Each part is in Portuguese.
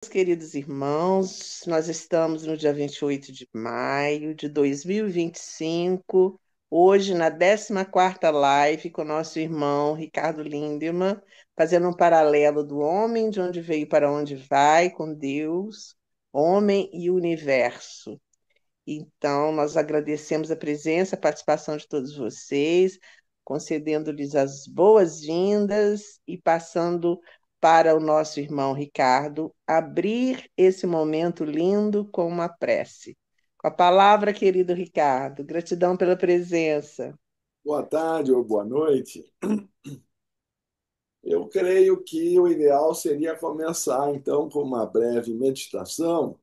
Queridos irmãos, nós estamos no dia 28 de maio de 2025, hoje na 14ª live com nosso irmão Ricardo Lindemann, fazendo um paralelo do homem, de onde veio para onde vai, com Deus, homem e universo. Então, nós agradecemos a presença, a participação de todos vocês, concedendo-lhes as boas-vindas e passando para o nosso irmão Ricardo abrir esse momento lindo com uma prece. Com a palavra, querido Ricardo, gratidão pela presença. Boa tarde ou boa noite. Eu creio que o ideal seria começar, então, com uma breve meditação,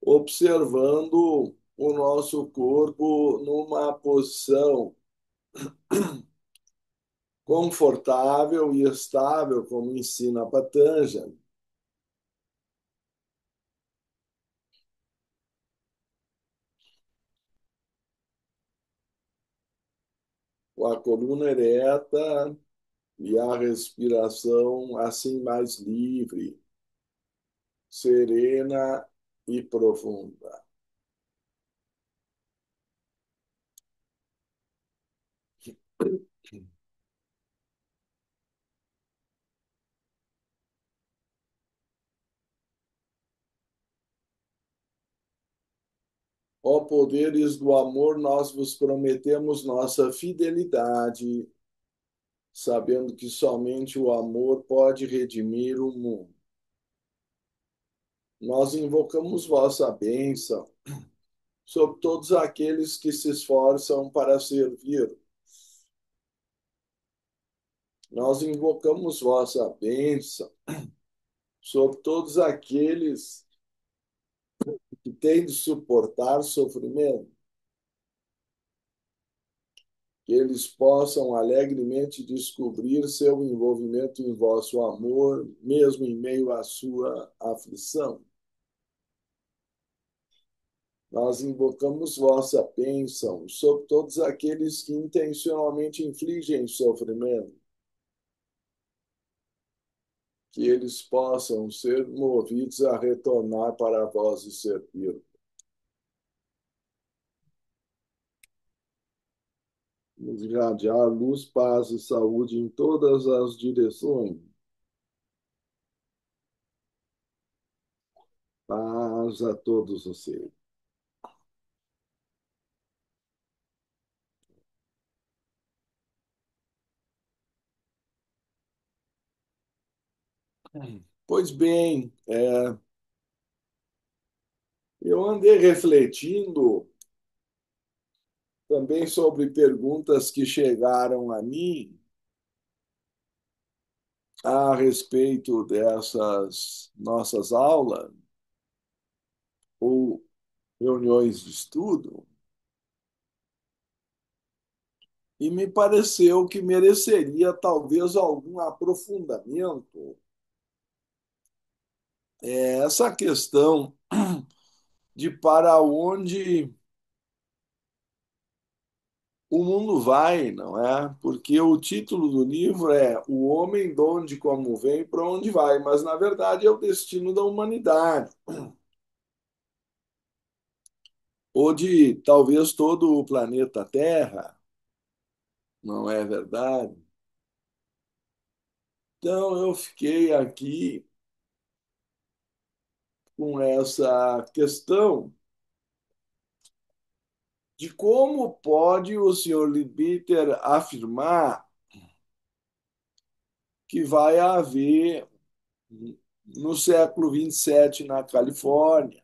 observando o nosso corpo numa posição confortável e estável, como ensina Patanjali. Com a coluna ereta e a respiração assim mais livre, serena e profunda. Ó poderes do amor, nós vos prometemos nossa fidelidade, sabendo que somente o amor pode redimir o mundo. Nós invocamos vossa bênção sobre todos aqueles que se esforçam para servir. Nós invocamos vossa bênção sobre todos aqueles que têm de suportar sofrimento, que eles possam alegremente descobrir seu envolvimento em vosso amor, mesmo em meio à sua aflição. Nós invocamos vossa bênção sobre todos aqueles que intencionalmente infligem sofrimento, que eles possam ser movidos a retornar para vós e servir. Nos irradiar luz, paz e saúde em todas as direções. Paz a todos vocês. Pois bem, eu andei refletindo também sobre perguntas que chegaram a mim a respeito dessas nossas aulas ou reuniões de estudo, e me pareceu que mereceria talvez algum aprofundamento essa questão de para onde o mundo vai, não é? Porque o título do livro é O Homem, de onde como vem, para onde vai, mas na verdade é o destino da humanidade, ou de talvez todo o planeta Terra, não é verdade? Então eu fiquei aqui com essa questão de como pode o senhor Libbiter afirmar que vai haver no século 27 na Califórnia,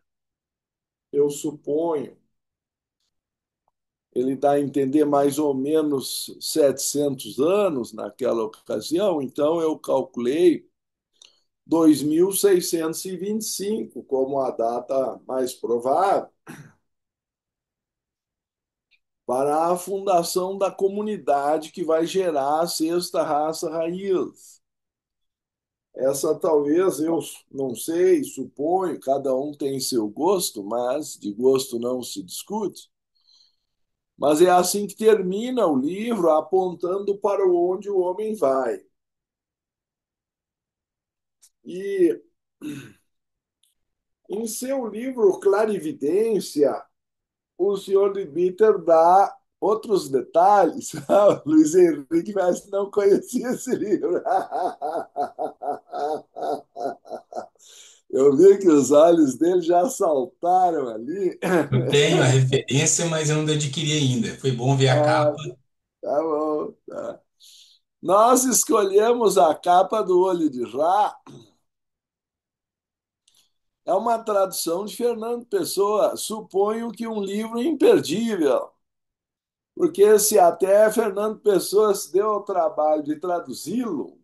eu suponho, ele dá a entender mais ou menos 700 anos naquela ocasião, então eu calculei 2625 como a data mais provável para a fundação da comunidade que vai gerar a sexta raça raiz. Essa talvez, eu não sei, suponho, cada um tem seu gosto, mas de gosto não se discute. Mas é assim que termina o livro, apontando para onde o homem vai. E em seu livro Clarividência, o senhor de Bitter dá outros detalhes. O Luiz Henrique mas não conhecia esse livro. Eu vi que os olhos dele já saltaram ali. Eu tenho a referência, mas eu não adquiri ainda. Foi bom ver a Ah, capa. tá bom. Tá. Nós escolhemos a capa do Olho de Ra. É uma tradução de Fernando Pessoa. Suponho que um livro imperdível, porque se até Fernando Pessoa se deu ao trabalho de traduzi-lo,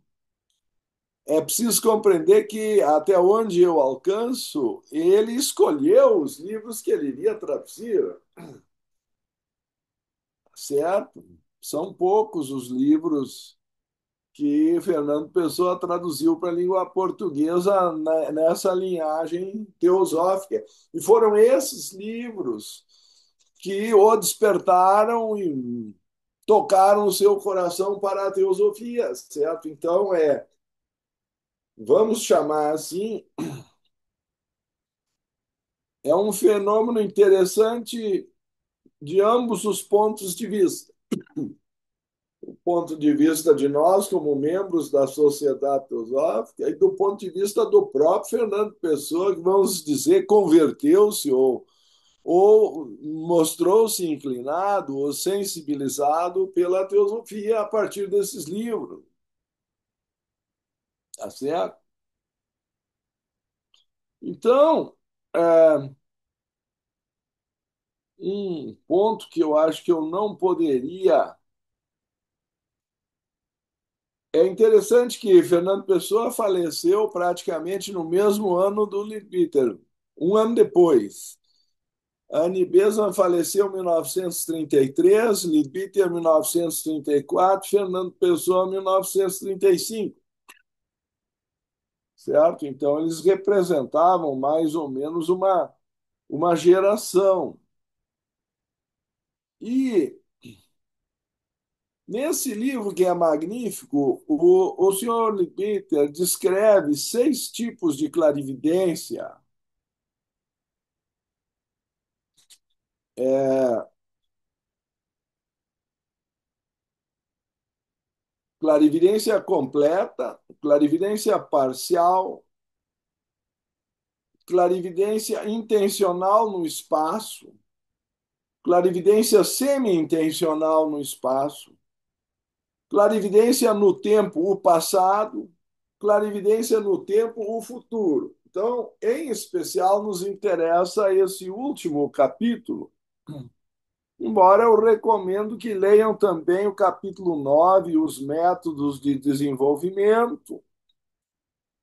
é preciso compreender que, até onde eu alcanço, ele escolheu os livros que ele iria traduzir, certo? São poucos os livros que Fernando Pessoa traduziu para a língua portuguesa nessa linhagem teosófica. E foram esses livros que o despertaram e tocaram o seu coração para a teosofia, certo? Então, vamos chamar assim, é um fenômeno interessante de ambos os pontos de vista. O ponto de vista de nós, como membros da Sociedade Teosófica, e do ponto de vista do próprio Fernando Pessoa, que vamos dizer, converteu-se ou mostrou-se inclinado ou sensibilizado pela teosofia a partir desses livros. Tá certo? Então, é, um ponto que eu acho que eu não poderia. É interessante que Fernando Pessoa faleceu praticamente no mesmo ano do Leadbeater, um ano depois. Annie Besant faleceu em 1933, Leadbeater em 1934, Fernando Pessoa em 1935, certo? Então, eles representavam mais ou menos uma geração. E nesse livro, que é magnífico, o senhor Leadbeater descreve 6 tipos de clarividência. Clarividência completa, clarividência parcial, clarividência intencional no espaço, clarividência semi-intencional no espaço, clarividência no tempo, o passado, clarividência no tempo, o futuro. Então, em especial, nos interessa esse último capítulo, embora eu recomendo que leiam também o capítulo 9, os métodos de desenvolvimento,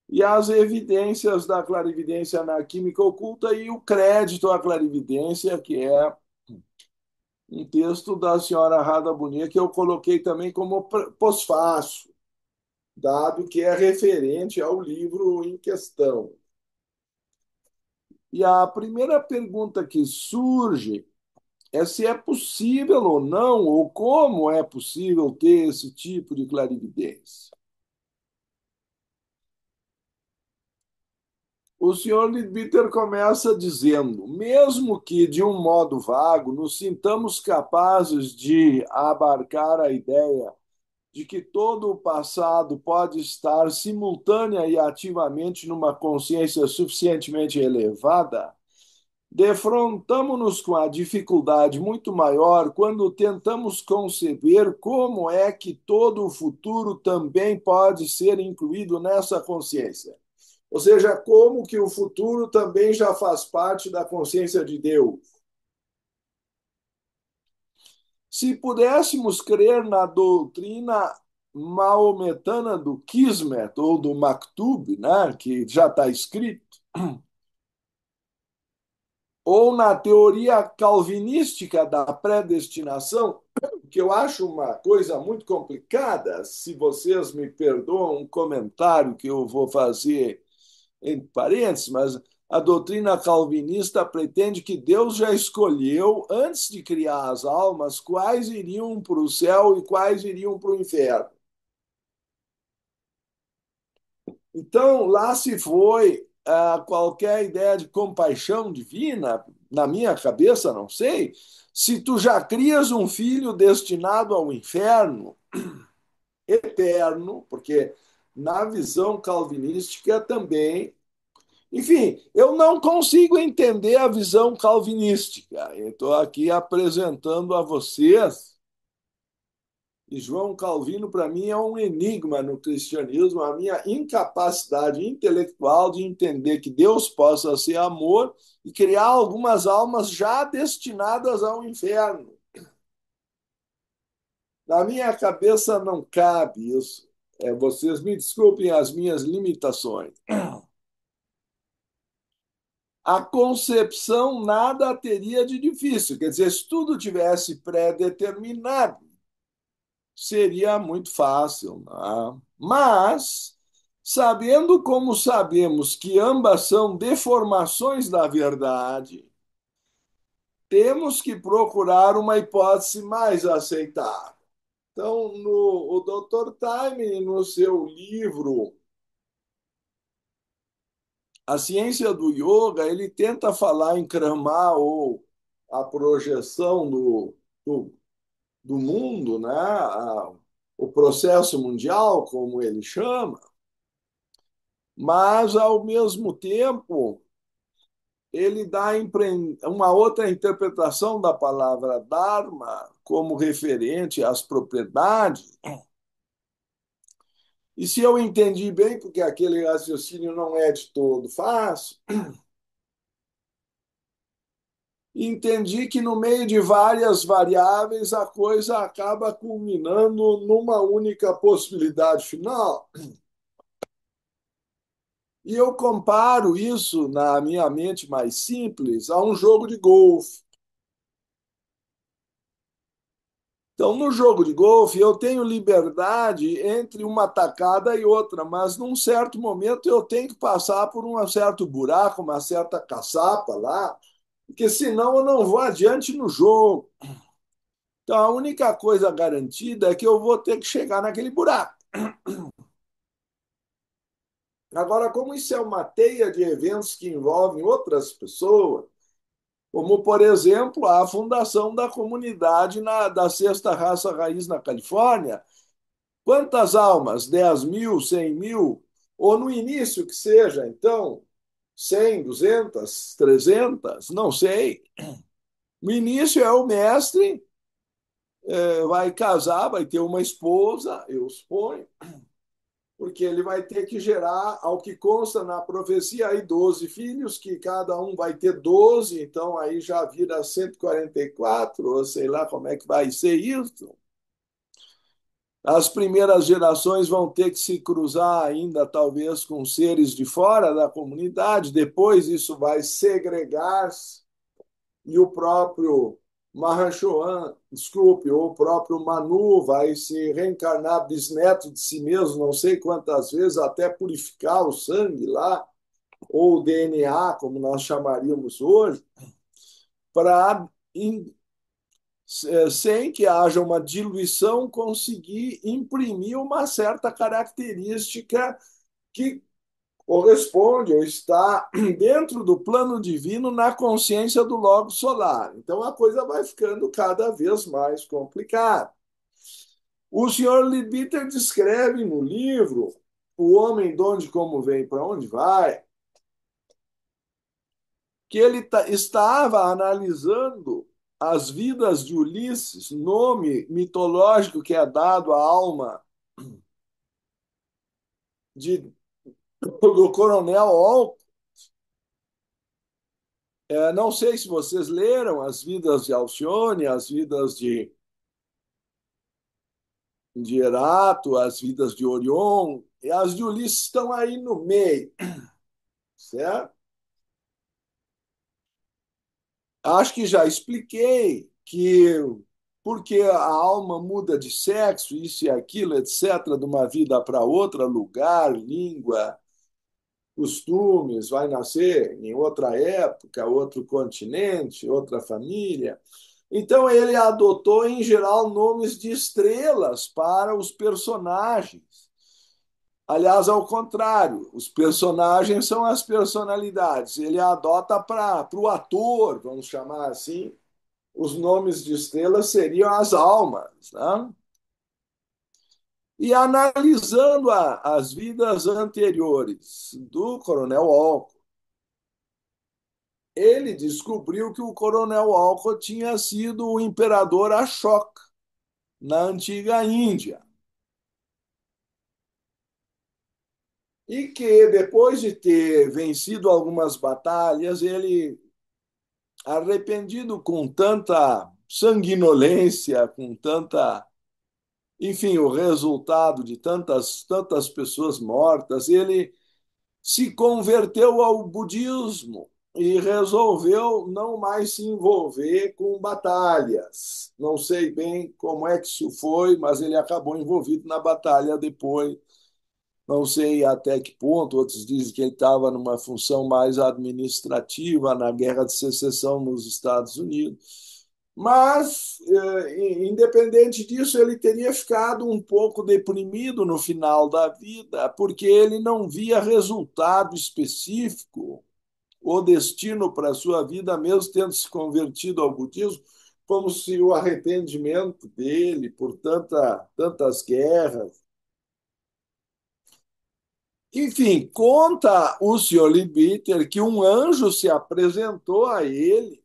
e as evidências da clarividência na química oculta e o crédito à clarividência, que é um texto da senhora Rada Bonilla, que eu coloquei também como pós-fácil, dado que é referente ao livro em questão. E a primeira pergunta que surge é se é possível ou não, ou como é possível ter esse tipo de clarividência. O senhor Leadbeater começa dizendo: mesmo que de um modo vago nos sintamos capazes de abarcar a ideia de que todo o passado pode estar simultânea e ativamente numa consciência suficientemente elevada, defrontamos-nos com a dificuldade muito maior quando tentamos conceber como é que todo o futuro também pode ser incluído nessa consciência. Ou seja, como que o futuro também já faz parte da consciência de Deus. Se pudéssemos crer na doutrina maometana do Kismet ou do Maktub, né, que já está escrito, ou na teoria calvinística da predestinação, que eu acho uma coisa muito complicada, se vocês me perdoam um comentário que eu vou fazer entre parênteses, mas a doutrina calvinista pretende que Deus já escolheu, antes de criar as almas, quais iriam para o céu e quais iriam para o inferno. Então, lá se foi qualquer ideia de compaixão divina, na minha cabeça, não sei. Se tu já crias um filho destinado ao inferno eterno, porque na visão calvinística também. Enfim, eu não consigo entender a visão calvinística. Eu estou aqui apresentando a vocês. E João Calvino, para mim, é um enigma no cristianismo, a minha incapacidade intelectual de entender que Deus possa ser amor e criar algumas almas já destinadas ao inferno. Na minha cabeça não cabe isso. Vocês me desculpem as minhas limitações. A concepção nada teria de difícil. Quer dizer, se tudo tivesse pré-determinado, seria muito fácil, né? Mas, sabendo como sabemos que ambas são deformações da verdade, temos que procurar uma hipótese mais aceitável. Então, o Dr. Time, no seu livro A Ciência do Yoga, ele tenta falar em Krama ou a projeção do, do mundo, né? O processo mundial, como ele chama, mas, ao mesmo tempo, ele dá uma outra interpretação da palavra Dharma como referente às propriedades. E se eu entendi bem, porque aquele raciocínio não é de todo fácil, entendi que no meio de várias variáveis a coisa acaba culminando numa única possibilidade final. E eu comparo isso, na minha mente mais simples, a um jogo de golfe. Então, no jogo de golfe, eu tenho liberdade entre uma tacada e outra, mas num certo momento eu tenho que passar por um certo buraco, uma certa caçapa lá, porque senão eu não vou adiante no jogo. Então, a única coisa garantida é que eu vou ter que chegar naquele buraco. Agora, como isso é uma teia de eventos que envolvem outras pessoas, como, por exemplo, a fundação da comunidade da Sexta Raça Raiz na Califórnia. Quantas almas? 10.000, 100.000? Ou no início que seja, então, 100, 200, 300? Não sei. No início é o mestre, vai casar, vai ter uma esposa, eu suponho, porque ele vai ter que gerar, ao que consta na profecia, aí 12 filhos, que cada um vai ter 12, então aí já vira 144, ou sei lá como é que vai ser isso. As primeiras gerações vão ter que se cruzar ainda, talvez, com seres de fora da comunidade, depois isso vai segregar-se, e o próprio Mahashohan, desculpe, ou o próprio Manu vai se reencarnar bisneto de si mesmo, não sei quantas vezes, até purificar o sangue lá, ou o DNA, como nós chamaríamos hoje, para, sem que haja uma diluição, conseguir imprimir uma certa característica que corresponde ou está dentro do plano divino na consciência do logo solar. Então a coisa vai ficando cada vez mais complicada. O senhor Leadbeater descreve no livro O Homem de Onde Como Vem para Onde Vai, que ele estava analisando as vidas de Ulisses, nome mitológico que é dado à alma de, do coronel Olco. Não sei se vocês leram as vidas de Alcione, as vidas de Erato, as vidas de Orion, e as de Ulisses estão aí no meio, certo? Acho que já expliquei que porque a alma muda de sexo, isso e aquilo, etc., de uma vida para outra, lugar, língua, costumes, vai nascer em outra época, outro continente, outra família. Então ele adotou, em geral, nomes de estrelas para os personagens. Aliás, ao contrário, os personagens são as personalidades. Ele adota para o ator, vamos chamar assim, os nomes de estrelas seriam as almas, né? E analisando as vidas anteriores do Coronel Walcott, ele descobriu que o Coronel Walcott tinha sido o imperador Ashoka na antiga Índia. E que depois de ter vencido algumas batalhas, ele, arrependido com tanta sanguinolência, com tanta, enfim, o resultado de tantas pessoas mortas, ele se converteu ao budismo e resolveu não mais se envolver com batalhas. Não sei bem como é que isso foi, mas ele acabou envolvido na batalha depois. Não sei até que ponto, outros dizem que ele estava numa função mais administrativa na Guerra de Secessão nos Estados Unidos. Mas, independente disso, ele teria ficado um pouco deprimido no final da vida, porque ele não via resultado específico ou destino para a sua vida, mesmo tendo se convertido ao budismo, como se o arrependimento dele por tantas guerras. Enfim, conta o Sr. Leadbeater que um anjo se apresentou a ele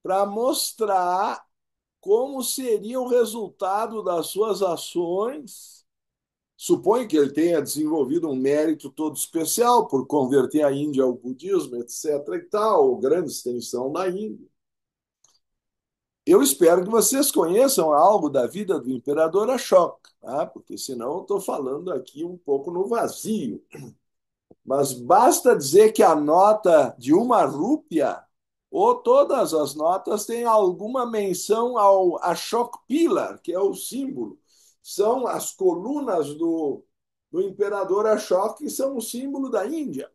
para mostrar como seria o resultado das suas ações. Supõe que ele tenha desenvolvido um mérito todo especial por converter a Índia ao budismo, etc. e tal, grande extensão da Índia. Eu espero que vocês conheçam algo da vida do imperador Ashoka, tá? Porque senão eu estou falando aqui um pouco no vazio. Mas basta dizer que a nota de uma rúpia, ou todas as notas, têm alguma menção ao Ashok Pilar, que é o símbolo. São as colunas do imperador Ashoka, que são o símbolo da Índia.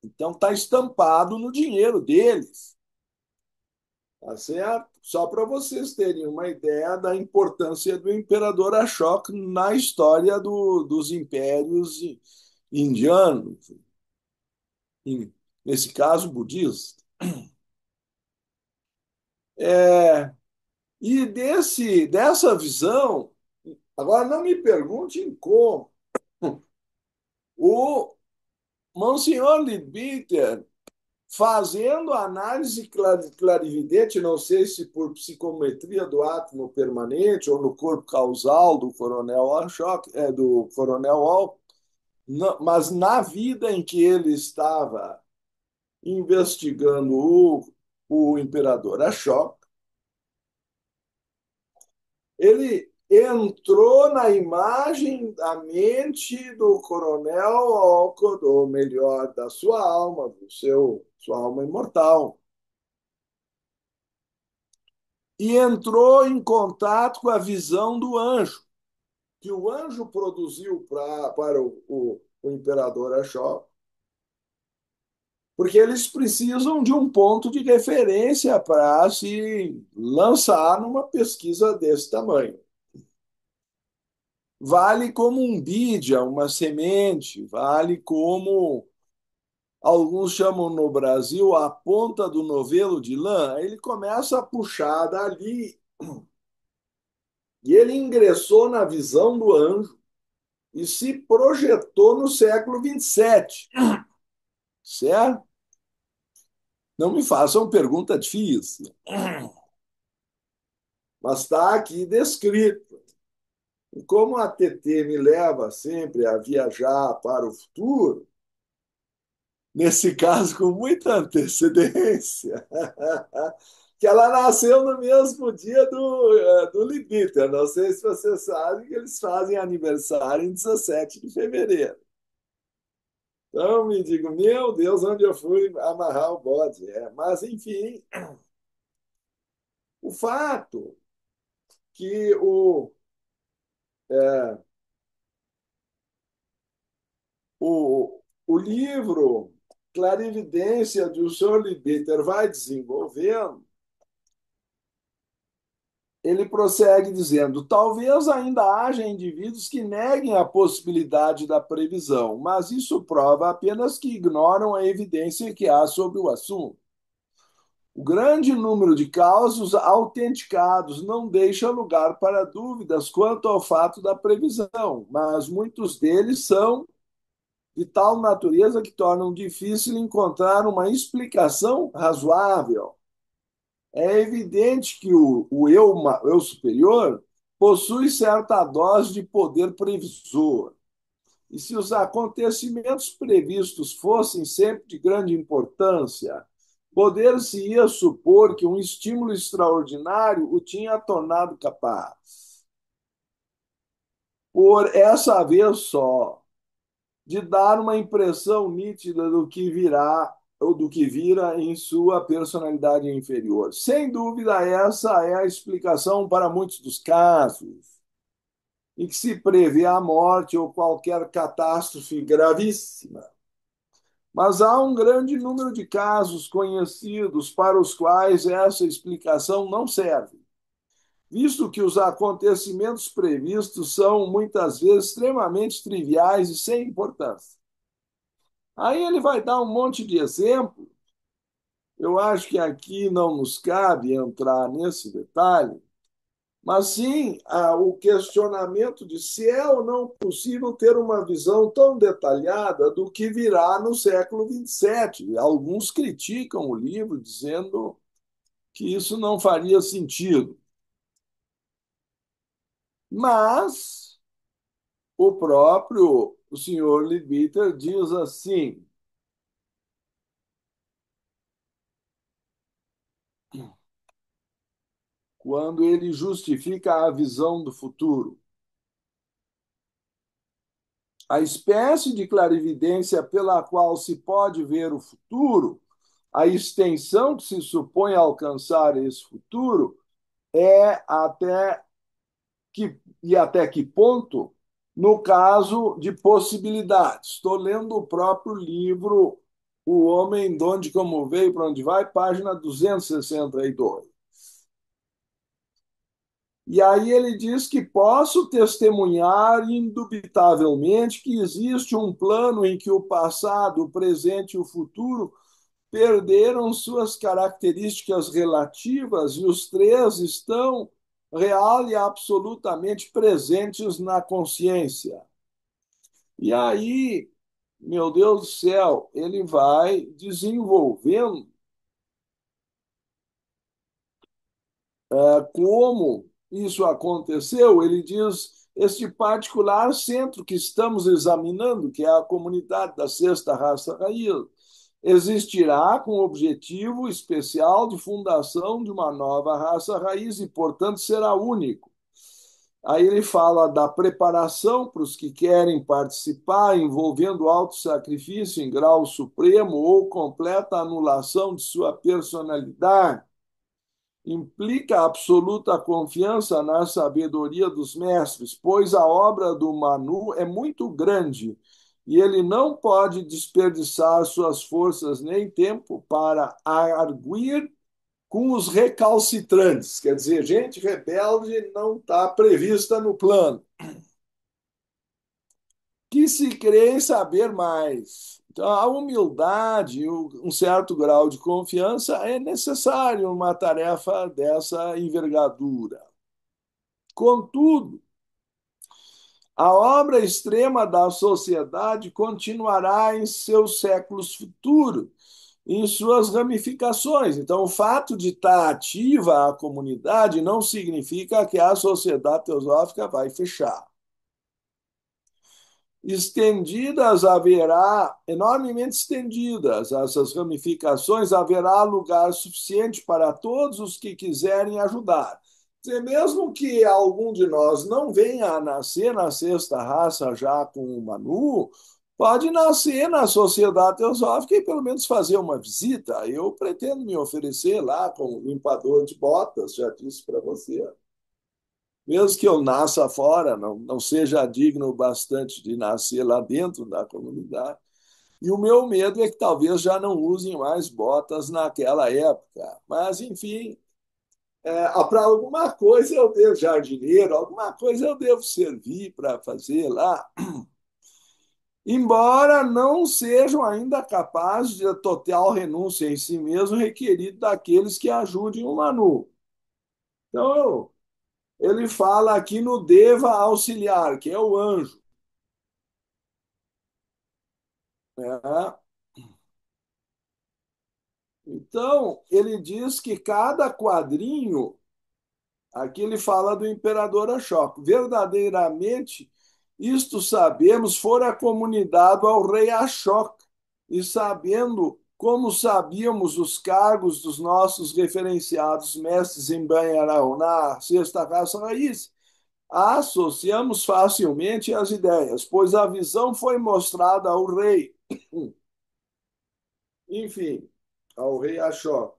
Então está estampado no dinheiro deles. Tá certo? Só para vocês terem uma ideia da importância do imperador Ashoka na história dos impérios indianos, nesse caso budista. É, e dessa visão, agora não me perguntem como, o Monsenhor Leadbeater, fazendo análise clarividente, não sei se por psicometria do átomo permanente ou no corpo causal do Coronel Ashoka, do Coronel Walker, mas na vida em que ele estava investigando o imperador Ashoka, ele entrou na imagem da mente do Coronel Walcott, ou melhor, da sua alma, sua alma imortal, e entrou em contato com a visão do anjo, que o anjo produziu para o imperador Ashoka, porque eles precisam de um ponto de referência para se lançar numa pesquisa desse tamanho. Vale como um bídia, uma semente, vale como alguns chamam no Brasil a ponta do novelo de lã. Ele começa a puxar dali e ele ingressou na visão do anjo e se projetou no século 27, certo? Não me façam pergunta difícil, mas está aqui descrito. E como a TT me leva sempre a viajar para o futuro, nesse caso com muita antecedência, que ela nasceu no mesmo dia do Limiter. Não sei se vocês sabem que eles fazem aniversário em 17 de fevereiro. Então, me digo, meu Deus, onde eu fui amarrar o bode? Mas, enfim, o fato que o livro Clarividência de o Sr. Leadbeater vai desenvolvendo, ele prossegue dizendo: talvez ainda haja indivíduos que neguem a possibilidade da previsão, mas isso prova apenas que ignoram a evidência que há sobre o assunto. O grande número de casos autenticados não deixa lugar para dúvidas quanto ao fato da previsão, mas muitos deles são de tal natureza que tornam difícil encontrar uma explicação razoável. É evidente que o eu superior possui certa dose de poder previsor. E se os acontecimentos previstos fossem sempre de grande importância, poder-se-ia supor que um estímulo extraordinário o tinha tornado capaz. Por essa vez só, de dar uma impressão nítida do que virá ou do que vira em sua personalidade inferior. Sem dúvida, essa é a explicação para muitos dos casos em que se prevê a morte ou qualquer catástrofe gravíssima. Mas há um grande número de casos conhecidos para os quais essa explicação não serve, visto que os acontecimentos previstos são muitas vezes extremamente triviais e sem importância. Aí ele vai dar um monte de exemplo. Eu acho que aqui não nos cabe entrar nesse detalhe, mas sim o questionamento de se é ou não possível ter uma visão tão detalhada do que virá no século 27. Alguns criticam o livro, dizendo que isso não faria sentido. Mas o senhor Leadbeater diz assim: quando ele justifica a visão do futuro. A espécie de clarividência pela qual se pode ver o futuro, a extensão que se supõe alcançar esse futuro, é até que ponto, no caso de possibilidades. Estou lendo o próprio livro O Homem, de Onde, Como Veio, para Onde Vai, página 262. E aí ele diz que posso testemunhar indubitavelmente que existe um plano em que o passado, o presente e o futuro perderam suas características relativas e os três estão real e absolutamente presentes na consciência. E aí, meu Deus do céu, ele vai desenvolvendo como isso aconteceu. Ele diz: este particular centro que estamos examinando, que é a comunidade da sexta raça raiz, existirá com o objetivo especial de fundação de uma nova raça raiz e, portanto, será único. Aí ele fala da preparação para os que querem participar, envolvendo autossacrifício em grau supremo ou completa anulação de sua personalidade. Implica absoluta confiança na sabedoria dos mestres, pois a obra do Manu é muito grande e ele não pode desperdiçar suas forças nem tempo para arguir com os recalcitrantes. Quer dizer, gente rebelde não está prevista no plano. Que se crê em saber mais. Então, a humildade, um certo grau de confiança é necessário numa tarefa dessa envergadura. Contudo, a obra extrema da sociedade continuará em seus séculos futuros, em suas ramificações. Então, o fato de estar ativa a comunidade não significa que a sociedade teosófica vai fechar. Estendidas haverá, enormemente estendidas essas ramificações, haverá lugar suficiente para todos os que quiserem ajudar. Quer dizer, mesmo que algum de nós não venha a nascer na sexta raça já com o Manu, pode nascer na sociedade teosófica e pelo menos fazer uma visita. Eu pretendo me oferecer lá como limpador de botas, já disse para você. Mesmo que eu nasça fora, não seja digno bastante de nascer lá dentro da comunidade. E o meu medo é que talvez já não usem mais botas naquela época. Mas, enfim, para alguma coisa eu devo, jardineiro, alguma coisa eu devo servir para fazer lá, embora não sejam ainda capazes de total renúncia em si mesmo requerido daqueles que ajudem o Manu. Então, ele fala aqui no Deva auxiliar, que é o anjo. Né? Então, ele diz que cada quadrinho, aqui ele fala do imperador Ashoka, verdadeiramente, isto sabemos, fora comunicado ao rei Ashoka, e sabendo como sabíamos os cargos dos nossos referenciados mestres em Banharão, na sexta raça raiz, associamos facilmente as ideias, pois a visão foi mostrada ao rei, enfim, ao rei Ashoka.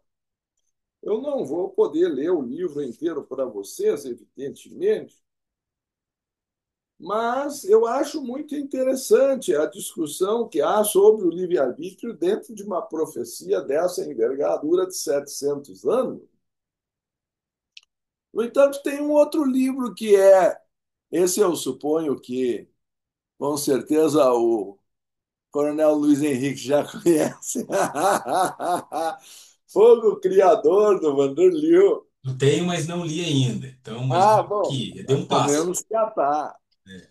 Eu não vou poder ler o livro inteiro para vocês, evidentemente, mas eu acho muito interessante a discussão que há sobre o livre-arbítrio dentro de uma profecia dessa envergadura de 700 anos. No entanto, tem um outro livro que esse eu suponho que, com certeza, o Coronel Luiz Henrique já conhece. Fogo Criador, do Vanderlei. Eu tenho, mas não li ainda. Então, mas Ah, bom, aqui, deu nós um passo. podemos catar. É.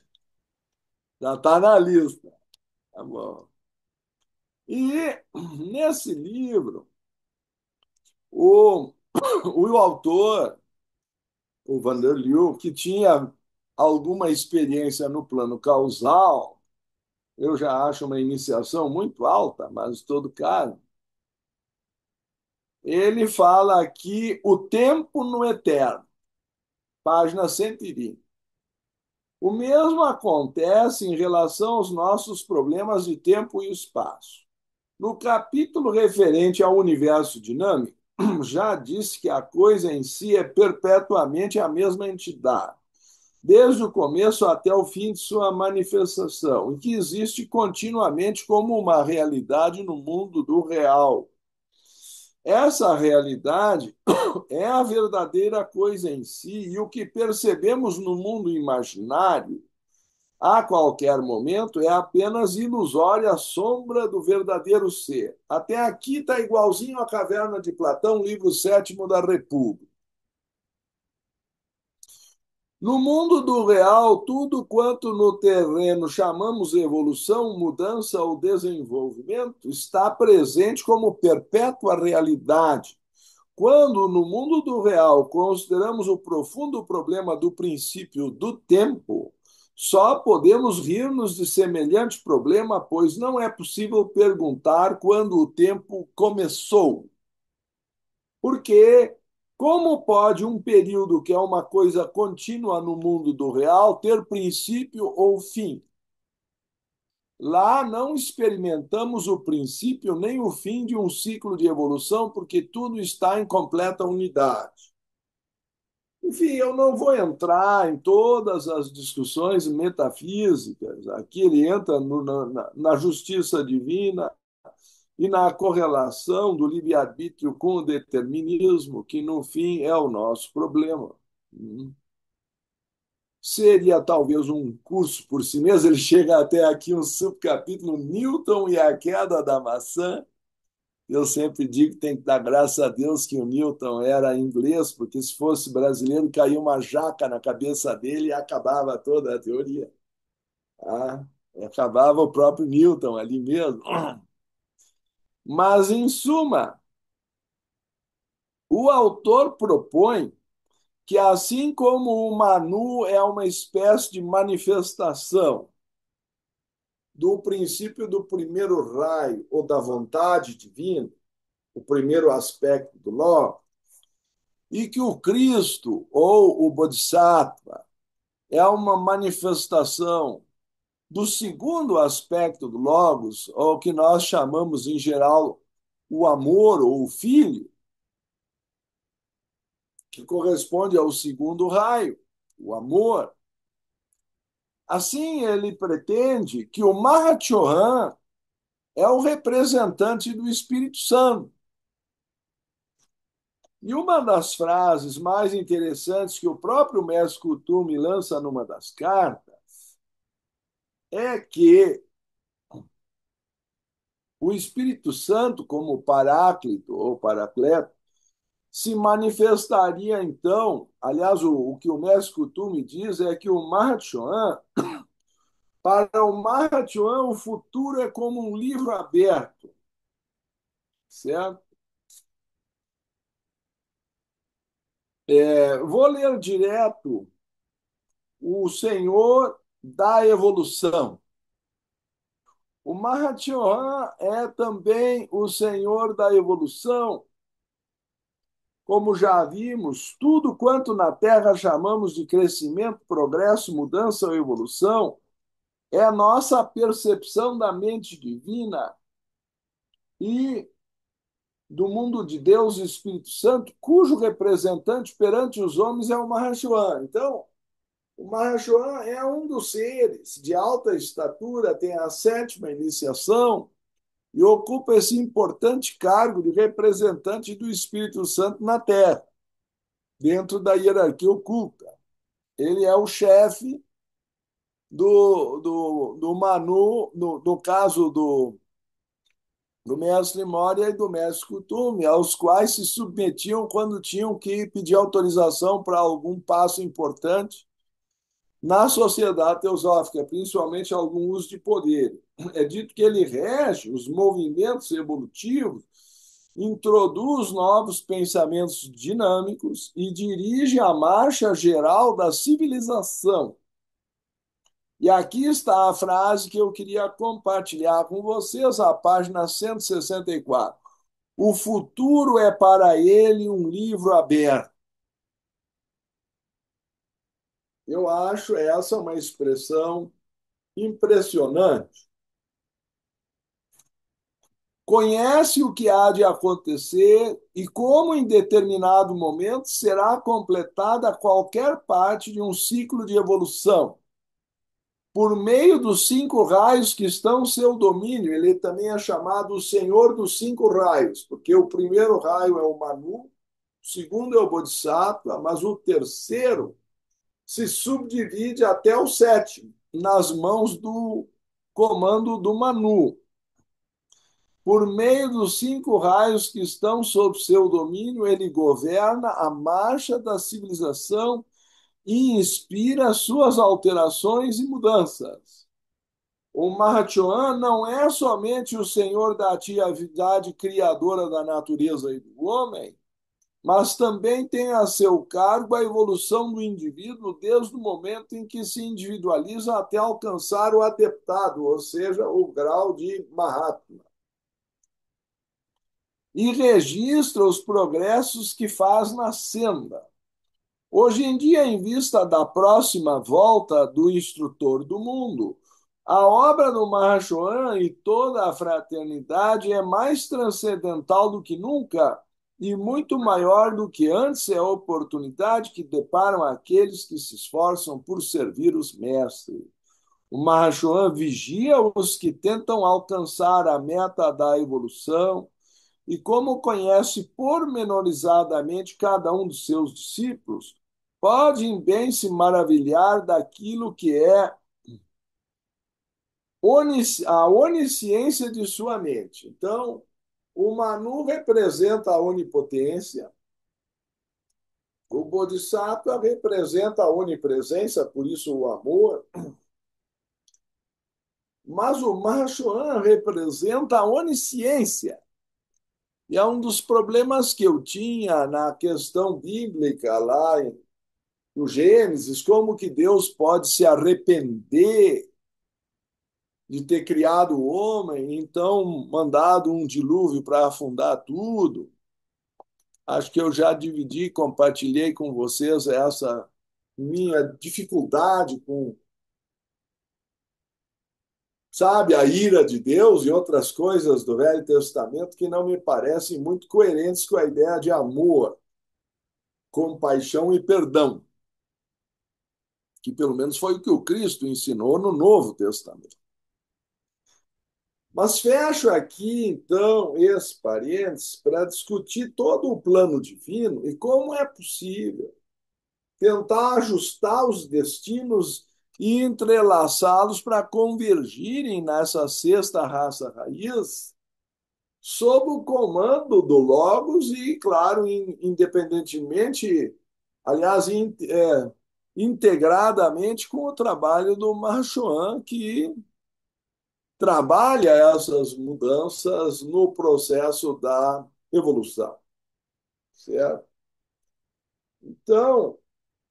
Já está na lista. Tá bom. E nesse livro, o, o autor, o Vanderlei, que tinha alguma experiência no plano causal, eu já acho uma iniciação muito alta, mas em todo caso, ele fala aqui o tempo no eterno, página 120. O mesmo acontece em relação aos nossos problemas de tempo e espaço. No capítulo referente ao universo dinâmico, já disse que a coisa em si é perpetuamente a mesma entidade, desde o começo até o fim de sua manifestação, e que existe continuamente como uma realidade no mundo do real. Essa realidade é a verdadeira coisa em si, e o que percebemos no mundo imaginário a qualquer momento é apenas ilusória sombra do verdadeiro ser. Até aqui está igualzinho à Caverna de Platão, livro sétimo da República. No mundo do real, tudo quanto no terreno chamamos evolução, mudança ou desenvolvimento está presente como perpétua realidade. Quando no mundo do real consideramos o profundo problema do princípio do tempo, só podemos rir-nos de semelhante problema, pois não é possível perguntar quando o tempo começou. Porque como pode um período que é uma coisa contínua no mundo do real ter princípio ou fim? Lá não experimentamos o princípio nem o fim de um ciclo de evolução, porque tudo está em completa unidade. Enfim, eu não vou entrar em todas as discussões metafísicas. Aqui ele entra na justiça divina e na correlação do livre-arbítrio com o determinismo, que no fim é o nosso problema. Seria talvez um curso por si mesmo. Ele chega até aqui um subcapítulo, Newton e a queda da maçã. Eu sempre digo que tem que dar graças a Deus que o Newton era inglês, porque se fosse brasileiro, caía uma jaca na cabeça dele e acabava toda a teoria. Ah, acabava o próprio Newton ali mesmo. Mas, em suma, o autor propõe que, assim como o Manu é uma espécie de manifestação do princípio do primeiro raio ou da vontade divina, o primeiro aspecto do Logos, e que o Cristo ou o Bodhisattva é uma manifestação do segundo aspecto do Logos, ou que nós chamamos em geral o amor ou o filho, que corresponde ao segundo raio, o amor. Assim, ele pretende que o Mahachohan é o representante do Espírito Santo. E uma das frases mais interessantes que o próprio Mestre Kuthumi lança numa das cartas é que o Espírito Santo, como Paráclito ou Paracleto, se manifestaria então. Aliás, o que o Mestre Kuthumi diz é que o Mahachohan, para o Mahachohan, o futuro é como um livro aberto, certo? Vou ler direto o Senhor da Evolução. O Mahachohan é também o Senhor da Evolução. Como já vimos, tudo quanto na Terra chamamos de crescimento, progresso, mudança ou evolução é a nossa percepção da mente divina e do mundo de Deus e Espírito Santo, cujo representante perante os homens é o Mahashohan. Então, o Mahashohan é um dos seres de alta estatura, tem a sétima iniciação e ocupa esse importante cargo de representante do Espírito Santo na Terra, dentro da hierarquia oculta. Ele é o chefe do Manu, no caso do mestre Moria e do mestre Kuthumi, aos quais se submetiam quando tinham que pedir autorização para algum passo importante na sociedade teosófica, principalmente algum uso de poder. É dito que ele rege os movimentos evolutivos, introduz novos pensamentos dinâmicos e dirige a marcha geral da civilização. E aqui está a frase que eu queria compartilhar com vocês, a página 164. O futuro é para ele um livro aberto. Eu acho essa uma expressão impressionante. Conhece o que há de acontecer e como em determinado momento será completada qualquer parte de um ciclo de evolução. Por meio dos 5 raios que estão no seu domínio, ele também é chamado o Senhor dos 5 raios, porque o primeiro raio é o Manu, o segundo é o Bodhisattva, mas o terceiro se subdivide até o sétimo, nas mãos do comando do Manu. Por meio dos 5 raios que estão sob seu domínio, ele governa a marcha da civilização e inspira suas alterações e mudanças. O Mahachohan não é somente o senhor da atividade criadora da natureza e do homem, mas também tem a seu cargo a evolução do indivíduo desde o momento em que se individualiza até alcançar o adeptado, ou seja, o grau de Mahatma. E registra os progressos que faz na senda. Hoje em dia, em vista da próxima volta do instrutor do mundo, a obra do Mahachohan e toda a fraternidade é mais transcendental do que nunca e muito maior do que antes é a oportunidade que deparam aqueles que se esforçam por servir os mestres. O Mahachohan vigia os que tentam alcançar a meta da evolução e, como conhece pormenorizadamente cada um dos seus discípulos, pode bem se maravilhar daquilo que é a onisciência de sua mente. Então, o Manu representa a onipotência, o Bodhisattva representa a onipresença, por isso o amor, mas o Mahachohan representa a onisciência. E é um dos problemas que eu tinha na questão bíblica lá no Gênesis, como que Deus pode se arrepender de ter criado o homem, então mandado um dilúvio para afundar tudo. Acho que eu já dividi, compartilhei com vocês essa minha dificuldade com, sabe, a ira de Deus e outras coisas do Velho Testamento que não me parecem muito coerentes com a ideia de amor, compaixão e perdão, que pelo menos foi o que o Cristo ensinou no Novo Testamento. Mas fecho aqui, então, esse parênteses para discutir todo o plano divino e como é possível tentar ajustar os destinos e entrelaçá-los para convergirem nessa sexta raça raiz, sob o comando do Logos e, claro, independentemente, aliás, integradamente com o trabalho do Mahachohan, que trabalha essas mudanças no processo da evolução, certo? Então,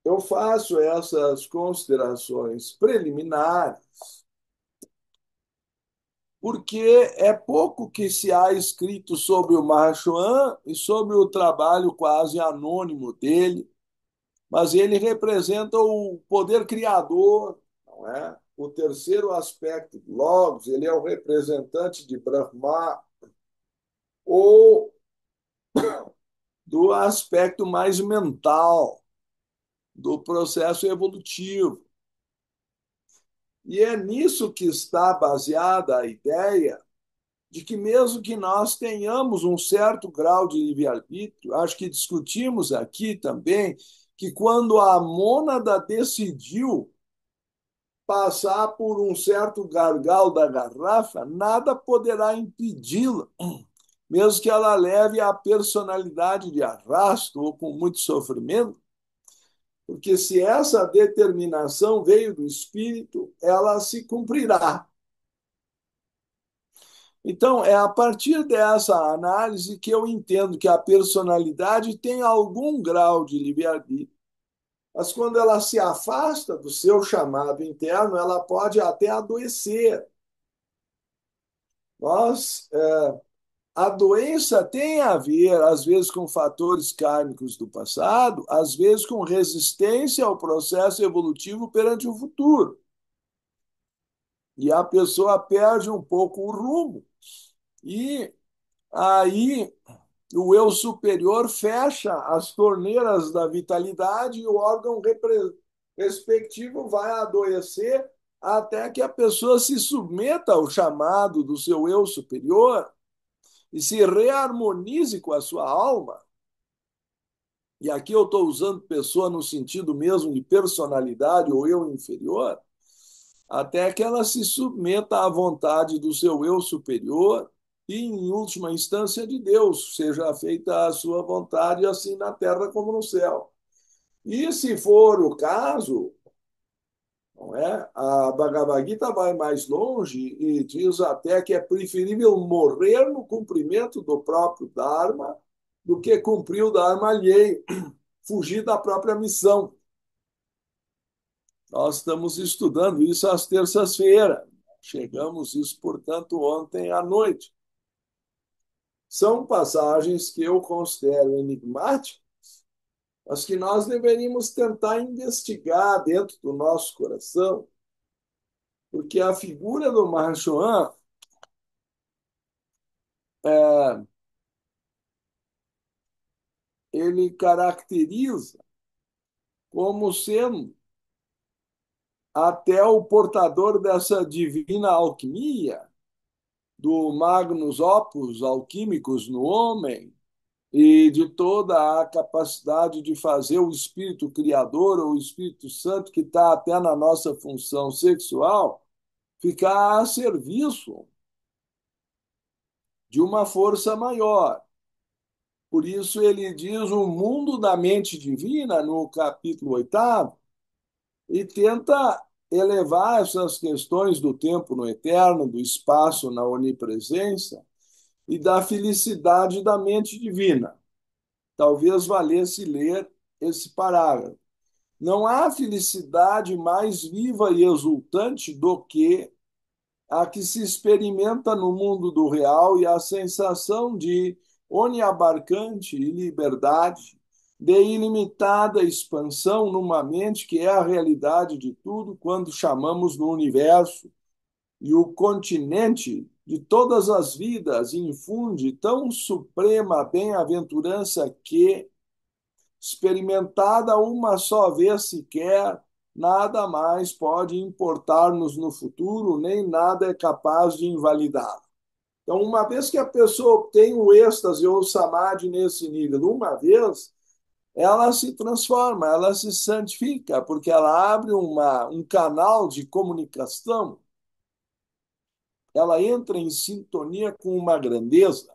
eu faço essas considerações preliminares porque é pouco que se há escrito sobre o Mahachohan e sobre o trabalho quase anônimo dele, mas ele representa o poder criador, não é? O terceiro aspecto do Logos, ele é o representante de Brahma, ou do aspecto mais mental do processo evolutivo. E é nisso que está baseada a ideia de que, mesmo que nós tenhamos um certo grau de livre-arbítrio, acho que discutimos aqui também que quando a mônada decidiu passar por um certo gargalo da garrafa, nada poderá impedi-la, mesmo que ela leve a personalidade de arrasto ou com muito sofrimento, porque se essa determinação veio do espírito, ela se cumprirá. Então, é a partir dessa análise que eu entendo que a personalidade tem algum grau de livre-arbítrio, mas quando ela se afasta do seu chamado interno, ela pode até adoecer. Nós, a doença tem a ver, às vezes, com fatores kármicos do passado, às vezes com resistência ao processo evolutivo perante o futuro. E a pessoa perde um pouco o rumo. E aí o eu superior fecha as torneiras da vitalidade e o órgão respectivo vai adoecer até que a pessoa se submeta ao chamado do seu eu superior e se reharmonize com a sua alma. E aqui eu estou usando pessoa no sentido mesmo de personalidade ou eu inferior, até que ela se submeta à vontade do seu eu superior e, em última instância, de Deus, seja feita a sua vontade, assim na terra como no céu. E, se for o caso, não é? A Bhagavad Gita vai mais longe e diz até que é preferível morrer no cumprimento do próprio Dharma do que cumprir o Dharma alheio, fugir da própria missão. Nós estamos estudando isso às terças-feiras. Chegamos isso, portanto, ontem à noite. São passagens que eu considero enigmáticas, mas que nós deveríamos tentar investigar dentro do nosso coração, porque a figura do Mahachohan ele caracteriza como sendo até o portador dessa divina alquimia, do magnus opus alquímicos no homem, e de toda a capacidade de fazer o Espírito Criador ou o Espírito Santo, que está até na nossa função sexual, ficar a serviço de uma força maior. Por isso ele diz o mundo da mente divina, no capítulo 8º, e tenta elevar essas questões do tempo no eterno, do espaço na onipresença e da felicidade da mente divina. Talvez valesse ler esse parágrafo. Não há felicidade mais viva e exultante do que a que se experimenta no mundo do real e a sensação de oniabarcante e liberdade, de ilimitada expansão numa mente que é a realidade de tudo quando chamamos no universo, e o continente de todas as vidas infunde tão suprema bem-aventurança que, experimentada uma só vez sequer, nada mais pode importar-nos no futuro, nem nada é capaz de invalidar. Então, uma vez que a pessoa obtém o êxtase ou o samadhi nesse nível, uma vez, ela se transforma, ela se santifica, porque ela abre um canal de comunicação, ela entra em sintonia com uma grandeza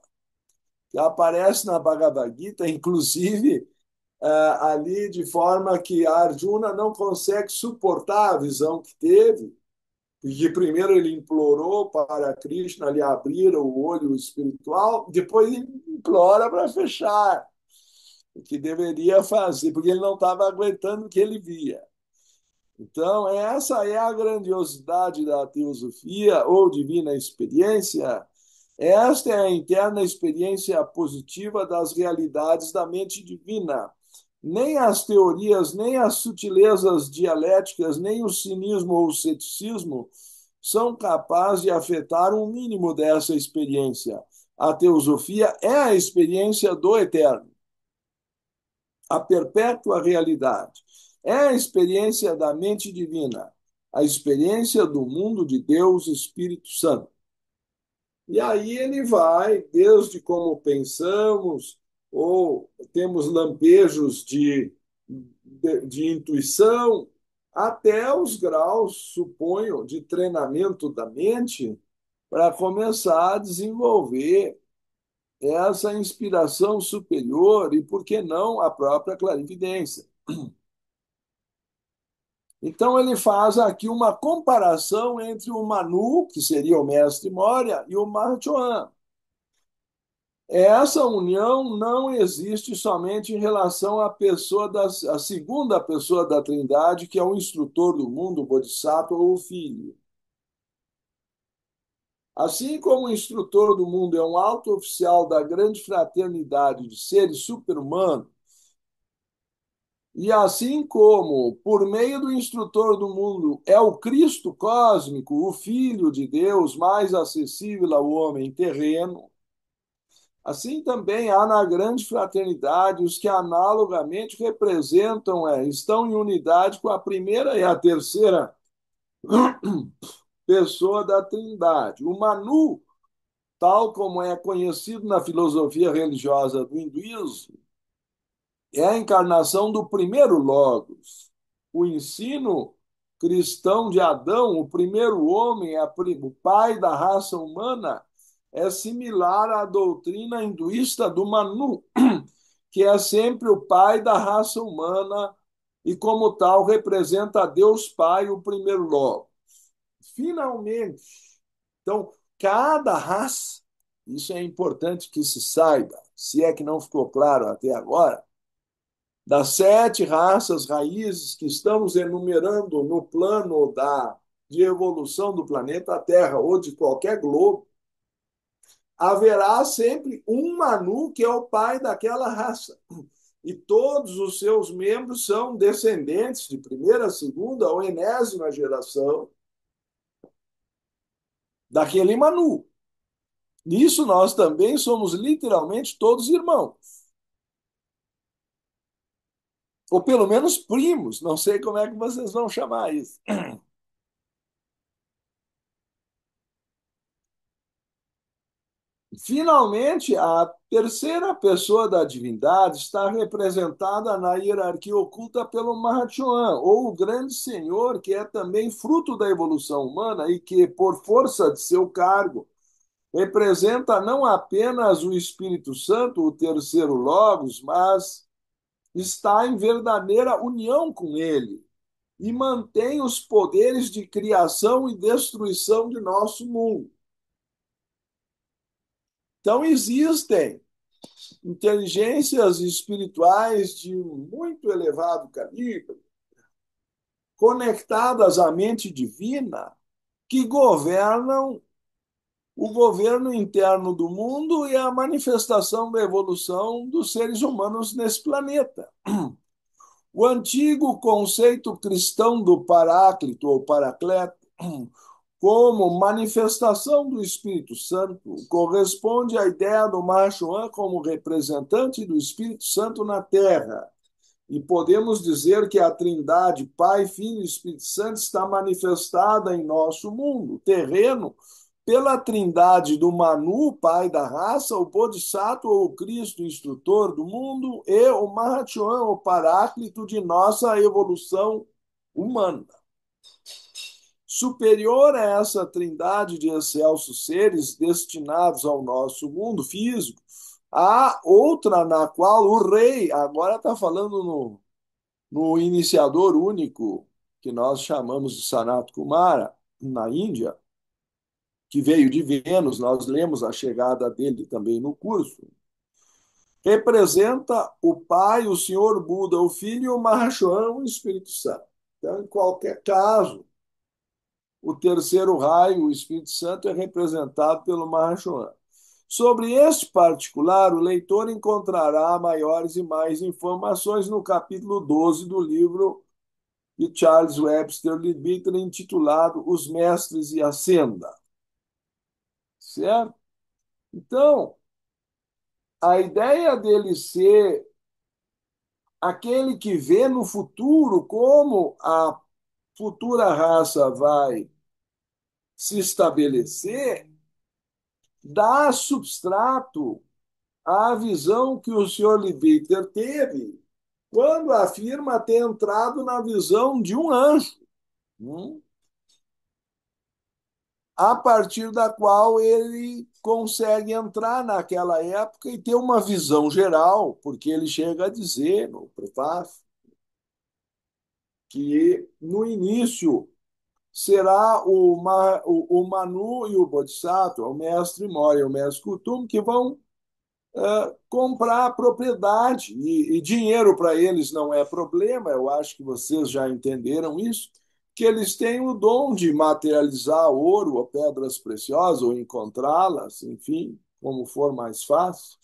que aparece na Bhagavad Gita, inclusive ali de forma que a Arjuna não consegue suportar a visão que teve, porque primeiro ele implorou para Krishna lhe abrir o olho espiritual, depois ele implora para fechar, o que deveria fazer, porque ele não estava aguentando o que ele via. Então, essa é a grandiosidade da teosofia ou divina experiência. Esta é a interna experiência positiva das realidades da mente divina. Nem as teorias, nem as sutilezas dialéticas, nem o cinismo ou o ceticismo são capazes de afetar um mínimo dessa experiência. A teosofia é a experiência do eterno, a perpétua realidade. É a experiência da mente divina, a experiência do mundo de Deus, Espírito Santo. E aí ele vai, desde como pensamos, ou temos lampejos de intuição, até os graus, suponho, de treinamento da mente, para começar a desenvolver essa inspiração superior e, por que não, a própria clarividência. Então, ele faz aqui uma comparação entre o Manu, que seria o mestre Moria, e o Mahachohan. Essa união não existe somente em relação à à segunda pessoa da Trindade, que é o instrutor do mundo, o Bodhisattva ou o Filho. Assim como o instrutor do mundo é um alto oficial da grande fraternidade de seres super-humanos, e assim como, por meio do instrutor do mundo, é o Cristo cósmico, o Filho de Deus, mais acessível ao homem terreno, assim também há na grande fraternidade os que analogamente representam, estão em unidade com a primeira e a terceira pessoa da Trindade. O Manu, tal como é conhecido na filosofia religiosa do hinduísmo, é a encarnação do primeiro Logos. O ensino cristão de Adão, o primeiro homem, o pai da raça humana, é similar à doutrina hinduísta do Manu, que é sempre o pai da raça humana e, como tal, representa a Deus Pai, o primeiro Logos. Finalmente, então, cada raça, isso é importante que se saiba, se é que não ficou claro até agora, das 7 raças raízes que estamos enumerando no plano de evolução do planeta Terra ou de qualquer globo, haverá sempre um Manu que é o pai daquela raça. E todos os seus membros são descendentes de primeira, segunda ou enésima geração daquele Manu. Nisso nós também somos literalmente todos irmãos. Ou pelo menos primos, não sei como é que vocês vão chamar isso. Finalmente, a terceira pessoa da divindade está representada na hierarquia oculta pelo Mahachohan, ou o grande senhor, que é também fruto da evolução humana e que, por força de seu cargo, representa não apenas o Espírito Santo, o terceiro Logos, mas está em verdadeira união com ele e mantém os poderes de criação e destruição de nosso mundo. Então, existem inteligências espirituais de muito elevado calibre, conectadas à mente divina, que governam o governo interno do mundo e a manifestação da evolução dos seres humanos nesse planeta. O antigo conceito cristão do Paráclito ou Paracleto, como manifestação do Espírito Santo, corresponde à ideia do Mahachohan como representante do Espírito Santo na Terra. E podemos dizer que a Trindade, Pai, Filho e Espírito Santo, está manifestada em nosso mundo terreno pela trindade do Manu, pai da raça, o Bodhisattva, o Cristo, instrutor do mundo, e o Mahachohan, o paráclito de nossa evolução humana. Superior a essa trindade de excelsos seres destinados ao nosso mundo físico, há outra na qual o rei, agora está falando no iniciador único, que nós chamamos de Sanat Kumara, na Índia, que veio de Vênus, nós lemos a chegada dele também no curso, representa o Pai, o Senhor Buda, o Filho e o Mahashohan, o Espírito Santo. Então, em qualquer caso, o terceiro raio, o Espírito Santo, é representado pelo Mahashohan. Sobre este particular, o leitor encontrará maiores e mais informações no capítulo 12 do livro de Charles Webster Leadbeater, intitulado Os Mestres e a Senda. Certo? Então, a ideia dele ser aquele que vê no futuro como a futura raça vai se estabelecer, dá substrato à visão que o Sr. Leadbeater teve quando afirma ter entrado na visão de um anjo, a partir da qual ele consegue entrar naquela época e ter uma visão geral, porque ele chega a dizer no prefácio que no início será o Manu e o Bodhisattva, o mestre Moria e o mestre Kutum, que vão comprar propriedade. E dinheiro para eles não é problema, eu acho que vocês já entenderam isso, que eles têm o dom de materializar ouro ou pedras preciosas, ou encontrá-las, enfim, como for mais fácil,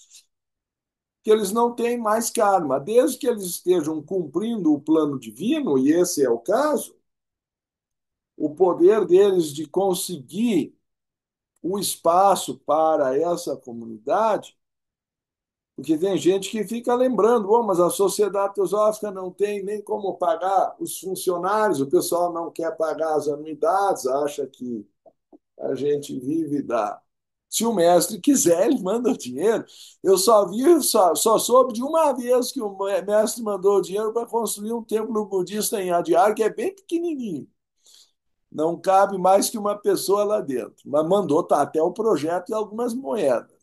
que eles não têm mais karma. Desde que eles estejam cumprindo o plano divino, e esse é o caso, o poder deles de conseguir o espaço para essa comunidade, porque tem gente que fica lembrando, oh, mas a sociedade teosófica não tem nem como pagar os funcionários, o pessoal não quer pagar as anuidades, acha que a gente vive da... Se o mestre quiser, ele manda o dinheiro. Eu só soube de uma vez que o mestre mandou o dinheiro para construir um templo budista em Adyar, que é bem pequenininho. Não cabe mais que uma pessoa lá dentro. Mas mandou tá, até o projeto e algumas moedas.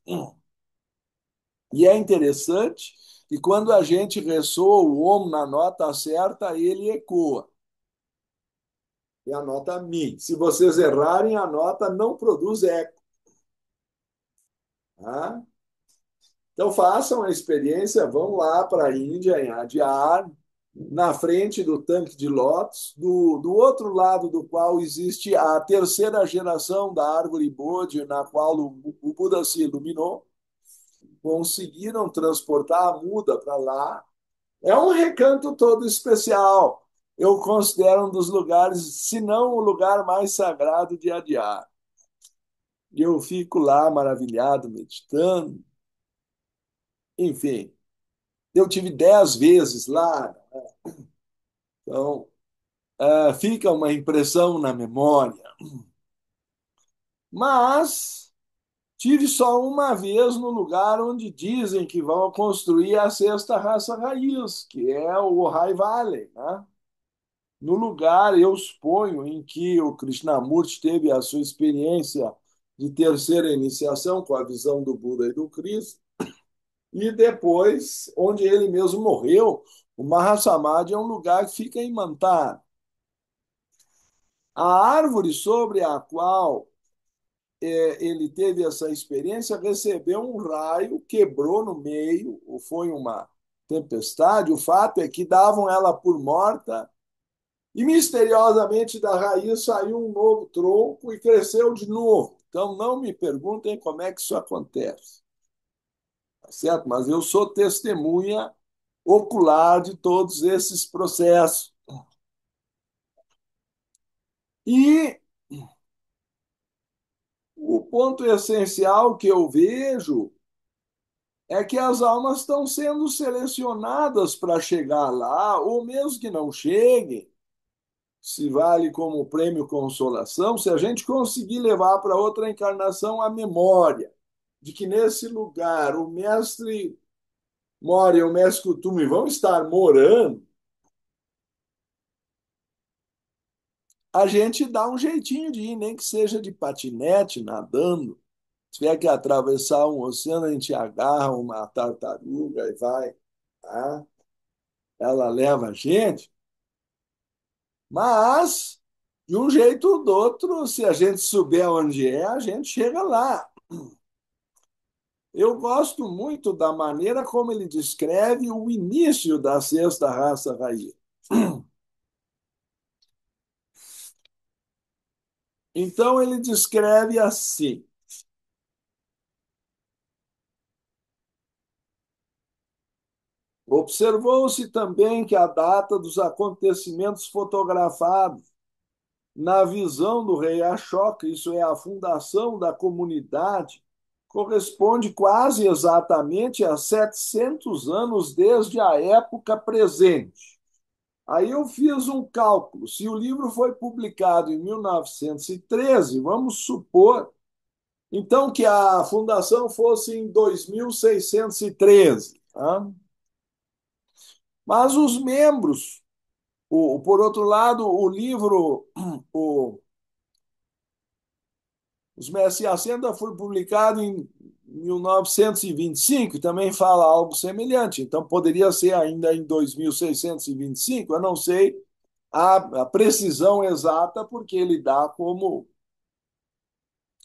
E é interessante que quando a gente ressoa o Om na nota certa, ele ecoa. E a nota Mi. Se vocês errarem, a nota não produz eco. Tá? Então façam a experiência, vão lá para a Índia, em Adyar, na frente do tanque de lótus, do outro lado do qual existe a terceira geração da árvore Bodhi, na qual o Buda se iluminou, conseguiram transportar a muda para lá. É um recanto todo especial. Eu considero um dos lugares, se não o lugar mais sagrado de Adyar. E eu fico lá maravilhado, meditando. Enfim, eu tive 10 vezes lá, então fica uma impressão na memória. Mas tive só uma vez no lugar onde dizem que vão construir a sexta raça raiz, que é o Ojai Valley, né? No lugar, eu suponho, em que o Krishnamurti teve a sua experiência de terceira iniciação com a visão do Buda e do Cristo, e depois, onde ele mesmo morreu, o Mahasamadhi é um lugar que fica em Mantar. A árvore sobre a qual ele teve essa experiência recebeu um raio, quebrou no meio, ou foi uma tempestade. O fato é que davam ela por morta e misteriosamente da raiz saiu um novo tronco e cresceu de novo. Então não me perguntem como é que isso acontece, tá certo? Mas eu sou testemunha ocular de todos esses processos. E o ponto essencial que eu vejo é que as almas estão sendo selecionadas para chegar lá, ou mesmo que não cheguem, se vale como prêmio consolação se a gente conseguir levar para outra encarnação a memória de que nesse lugar o mestre Mora e o mestre Kuthumi vão estar morando, a gente dá um jeitinho de ir, nem que seja de patinete, nadando. Se tiver que atravessar um oceano, a gente agarra uma tartaruga e vai. Tá? Ela leva a gente. Mas, de um jeito ou do outro, se a gente souber onde é, a gente chega lá. Eu gosto muito da maneira como ele descreve o início da sexta raça raiz. Então, ele descreve assim. Observou-se também que a data dos acontecimentos fotografados na visão do rei Ashoka, isso é, a fundação da comunidade, corresponde quase exatamente a 700 anos desde a época presente. Aí eu fiz um cálculo. Se o livro foi publicado em 1913, vamos supor, então, que a fundação fosse em 2613. Tá? Mas os membros, por outro lado, o livro, o, Os Mestres e Ascenda foi publicado em 1925 e também fala algo semelhante. Então, poderia ser ainda em 2625, eu não sei a precisão exata, porque ele dá como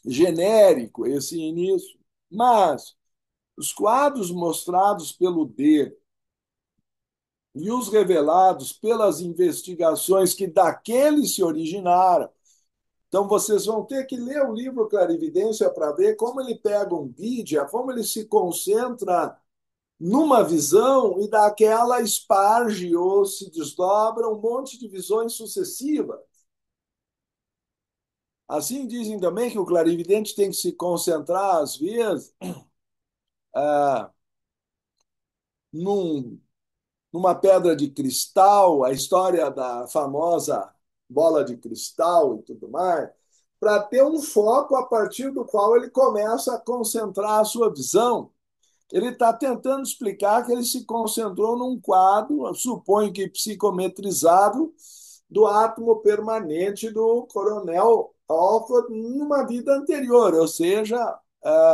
genérico esse início. Mas os quadros mostrados pelo D e os revelados pelas investigações que daqueles se originaram. Então, vocês vão ter que ler o livro Clarividência para ver como ele pega um vídeo, como ele se concentra numa visão e daquela esparge ou se desdobra um monte de visões sucessivas. Assim, dizem também que o clarividente tem que se concentrar, às vezes, ah, num, numa pedra de cristal, a história da famosa bola de cristal e tudo mais, para ter um foco a partir do qual ele começa a concentrar a sua visão. Ele está tentando explicar que ele se concentrou num quadro, suponho que psicometrizado, do átomo permanente do coronel Alford numa vida anterior, ou seja,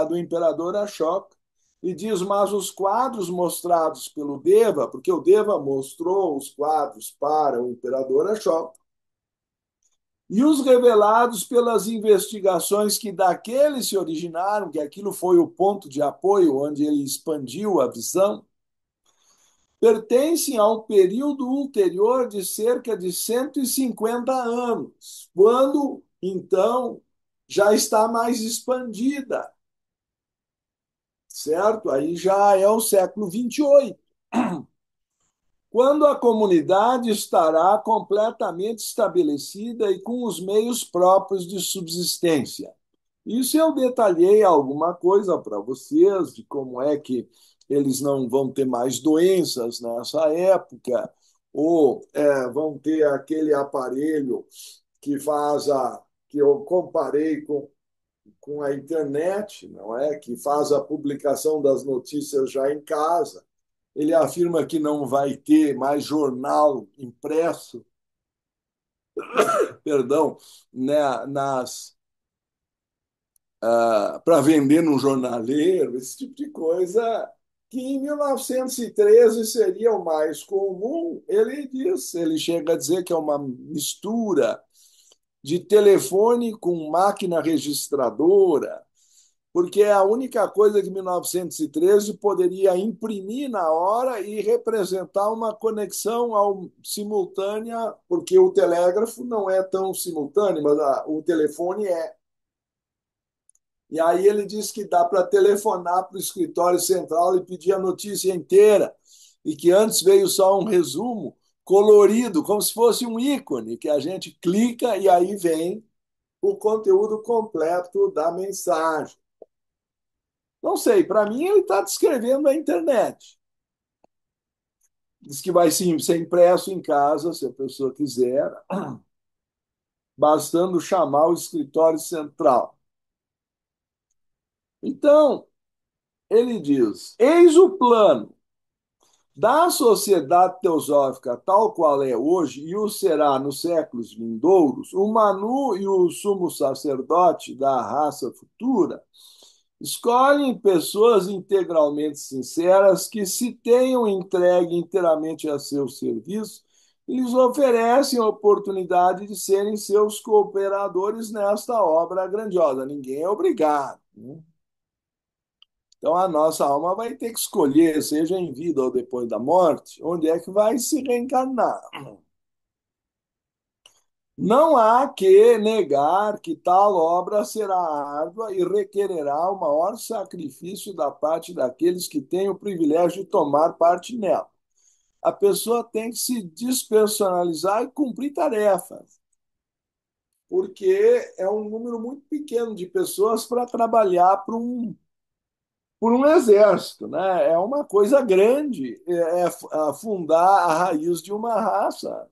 do imperador Ashoka. E diz, mas os quadros mostrados pelo Deva, porque o Deva mostrou os quadros para o imperador Ashoka, e os revelados pelas investigações que daqueles se originaram, que aquilo foi o ponto de apoio onde ele expandiu a visão, pertencem a um período ulterior de cerca de 150 anos, quando, então, já está mais expandida, certo? Aí já é o século 28, quando a comunidade estará completamente estabelecida e com os meios próprios de subsistência. Isso eu detalhei alguma coisa para vocês de como é que eles não vão ter mais doenças nessa época, ou vão ter aquele aparelho que faz que eu comparei com a internet, não é? Que faz a publicação das notícias já em casa. Ele afirma que não vai ter mais jornal impresso, perdão, né, para vender num jornaleiro, esse tipo de coisa, que em 1913 seria o mais comum. Ele chega a dizer que é uma mistura de telefone com máquina registradora, porque é a única coisa que 1913 poderia imprimir na hora e representar uma conexão simultânea, porque o telégrafo não é tão simultâneo, mas o telefone é. E aí ele disse que dá para telefonar para o escritório central e pedir a notícia inteira, e que antes veio só um resumo colorido, como se fosse um ícone, que a gente clica e aí vem o conteúdo completo da mensagem. Não sei, para mim ele está descrevendo a internet. Diz que vai sim ser impresso em casa, se a pessoa quiser. bastando chamar o escritório central. Então, ele diz: eis o plano da sociedade teosófica tal qual é hoje e o será nos séculos vindouros. O Manu e o sumo sacerdote da raça futura escolhem pessoas integralmente sinceras que se tenham entregue inteiramente a seu serviço e lhes oferecem a oportunidade de serem seus cooperadores nesta obra grandiosa. Ninguém é obrigado, né? Então a nossa alma vai ter que escolher, seja em vida ou depois da morte, onde é que vai se reencarnar. Não há que negar que tal obra será árdua e requererá o maior sacrifício da parte daqueles que têm o privilégio de tomar parte nela. A pessoa tem que se despersonalizar e cumprir tarefas, porque é um número muito pequeno de pessoas para trabalhar por um exército, né? É uma coisa grande, é fundar a raiz de uma raça.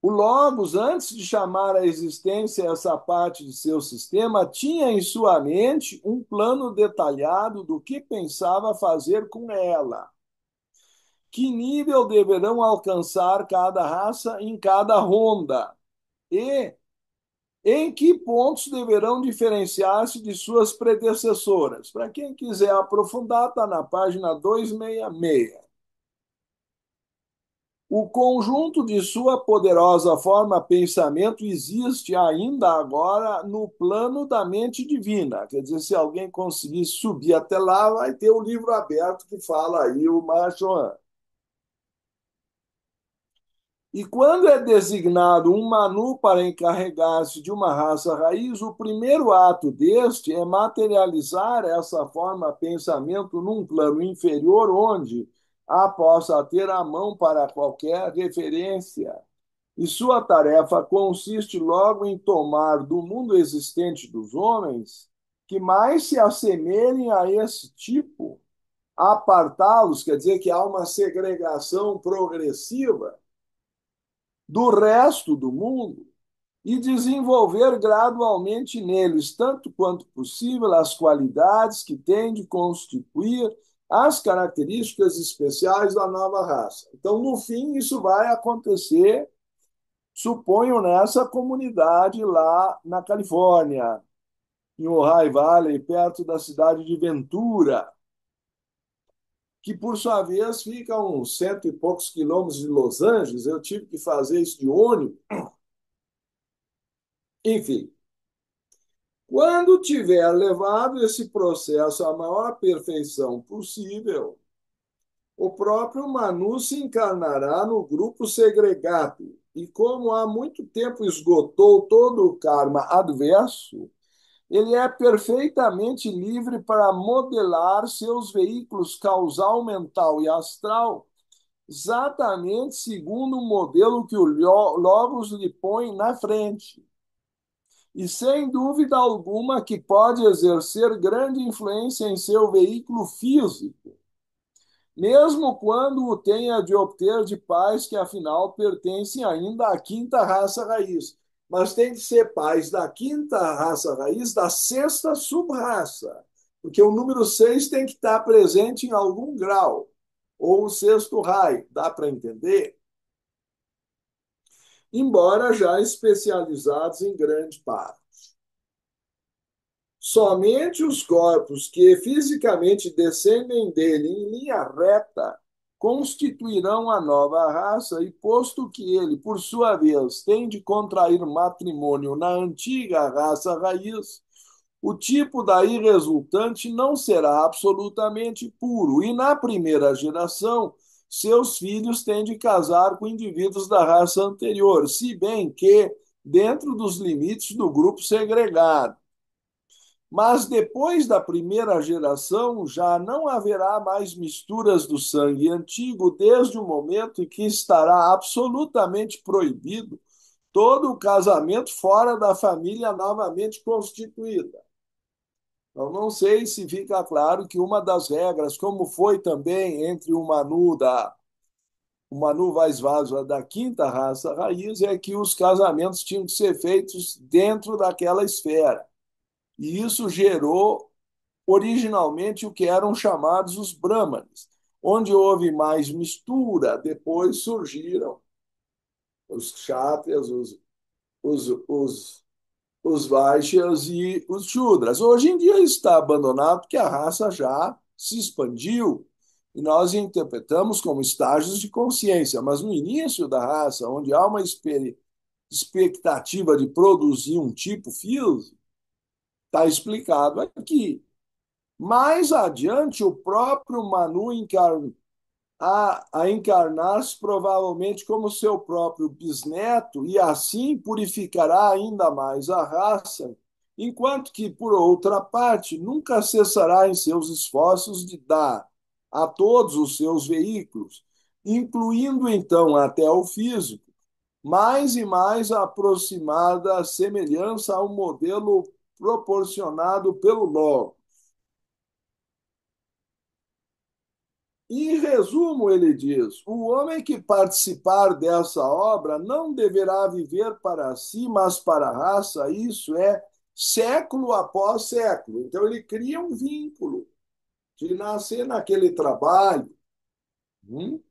O Logos, antes de chamar à existência essa parte de seu sistema, tinha em sua mente um plano detalhado do que pensava fazer com ela. Que nível deverão alcançar cada raça em cada ronda? E em que pontos deverão diferenciar-se de suas predecessoras? Para quem quiser aprofundar, está na página 266. O conjunto de sua poderosa forma pensamento existe ainda agora no plano da mente divina. Quer dizer, se alguém conseguir subir até lá, vai ter o livro aberto que fala aí o Mahachohan. E quando é designado um Manu para encarregar-se de uma raça raiz, o primeiro ato deste é materializar essa forma pensamento num plano inferior, onde a possa ter a mão para qualquer referência. E sua tarefa consiste logo em tomar do mundo existente dos homens que mais se assemelhem a esse tipo, apartá-los, quer dizer que há uma segregação progressiva do resto do mundo e desenvolver gradualmente neles, tanto quanto possível, as qualidades que têm de constituir as características especiais da nova raça. Então, no fim, isso vai acontecer, suponho, nessa comunidade lá na Califórnia, em Ojai Valley, perto da cidade de Ventura, que por sua vez fica a uns cento e poucos quilômetros de Los Angeles. Eu tive que fazer isso de ônibus. Enfim, quando tiver levado esse processo à maior perfeição possível, o próprio Manu se encarnará no grupo segregado. E como há muito tempo esgotou todo o karma adverso, ele é perfeitamente livre para modelar seus veículos causal, mental e astral exatamente segundo o modelo que o Logos lhe põe na frente. E sem dúvida alguma que pode exercer grande influência em seu veículo físico, mesmo quando o tenha de obter de pais que, afinal, pertencem ainda à quinta raça raiz. Mas tem que ser pais da quinta raça raiz, da sexta sub-raça, porque o número 6 tem que estar presente em algum grau, ou o sexto raio, dá para entender? Embora já especializados em grande parte. Somente os corpos que fisicamente descendem dele em linha reta constituirão a nova raça, e posto que ele, por sua vez, tem de contrair matrimônio na antiga raça raiz, o tipo daí resultante não será absolutamente puro, e na primeira geração, seus filhos têm de casar com indivíduos da raça anterior, se bem que dentro dos limites do grupo segregado. Mas depois da primeira geração, já não haverá mais misturas do sangue antigo, desde o momento em que estará absolutamente proibido todo o casamento fora da família novamente constituída. Eu não sei se fica claro que uma das regras, como foi também entre o Manu o Manu Vaisvasva da quinta raça raiz é que os casamentos tinham que ser feitos dentro daquela esfera. E isso gerou originalmente o que eram chamados os Brahmanes, onde houve mais mistura, depois surgiram os Kshatriyas, os, os Vaishyas e os Shudras. Hoje em dia está abandonado porque a raça já se expandiu e nós interpretamos como estágios de consciência, mas no início da raça, onde há uma expectativa de produzir um tipo físico, está explicado aqui. Mais adiante, o próprio Manu a encarnar-se provavelmente como seu próprio bisneto e assim purificará ainda mais a raça, enquanto que, por outra parte, nunca cessará em seus esforços de dar a todos os seus veículos, incluindo então até o físico, mais e mais aproximada semelhança ao modelo proporcionado pelo Logos. Em resumo, ele diz: o homem que participar dessa obra não deverá viver para si, mas para a raça, isso é, século após século. Então, ele cria um vínculo de nascer naquele trabalho. Hum?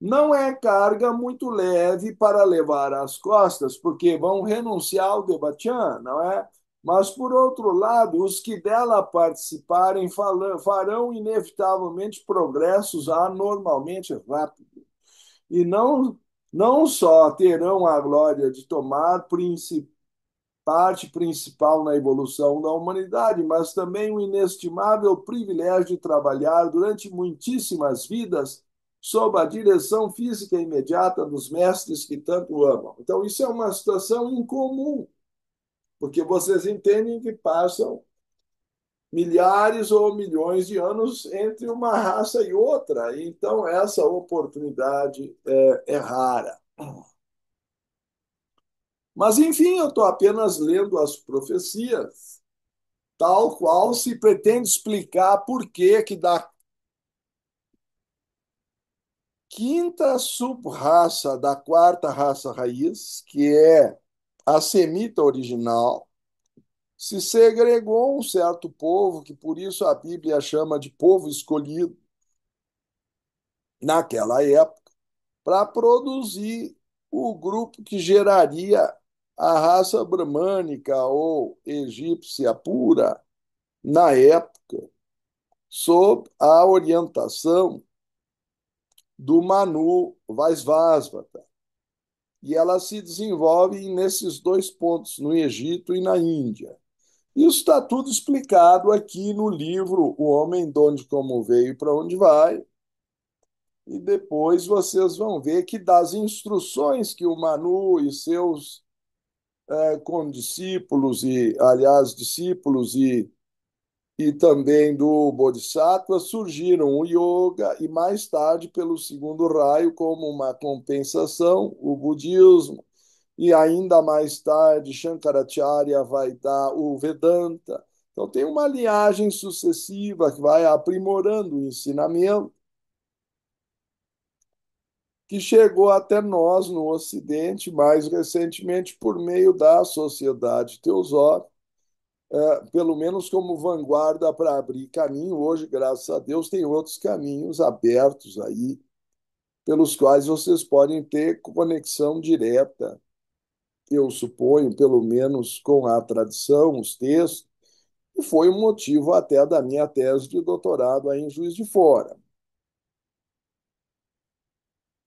Não é carga muito leve para levar às costas, porque vão renunciar ao Devachan, não é? Mas, por outro lado, os que dela participarem farão inevitavelmente progressos anormalmente rápidos. E não só terão a glória de tomar parte principal na evolução da humanidade, mas também o inestimável privilégio de trabalhar durante muitíssimas vidas sob a direção física imediata dos mestres que tanto amam. Então, isso é uma situação incomum, porque vocês entendem que passam milhares ou milhões de anos entre uma raça e outra. Então, essa oportunidade é rara. Mas, enfim, eu estou apenas lendo as profecias, tal qual se pretende explicar por que da quinta sub-raça da quarta raça raiz, que é a semita original, se segregou um certo povo, que por isso a Bíblia chama de povo escolhido, naquela época, para produzir o grupo que geraria a raça bramânica ou egípcia pura na época, sob a orientação do Manu Vaisvasvata. E ela se desenvolve nesses dois pontos, no Egito e na Índia. Isso está tudo explicado aqui no livro O Homem de Onde Como Veio e para Onde Vai. E depois vocês vão ver que das instruções que o Manu e seus condiscípulos, e, aliás, discípulos e também do Bodhisattva surgiram o yoga e mais tarde, pelo segundo raio, como uma compensação, o budismo, e ainda mais tarde Shankaracharya vai dar o Vedanta. Então tem uma linhagem sucessiva que vai aprimorando o ensinamento que chegou até nós no Ocidente mais recentemente por meio da Sociedade Teosófica, pelo menos como vanguarda para abrir caminho. Hoje, graças a Deus, tem outros caminhos abertos aí, pelos quais vocês podem ter conexão direta, eu suponho, pelo menos com a tradição, os textos, e foi o motivo até da minha tese de doutorado aí em Juiz de Fora.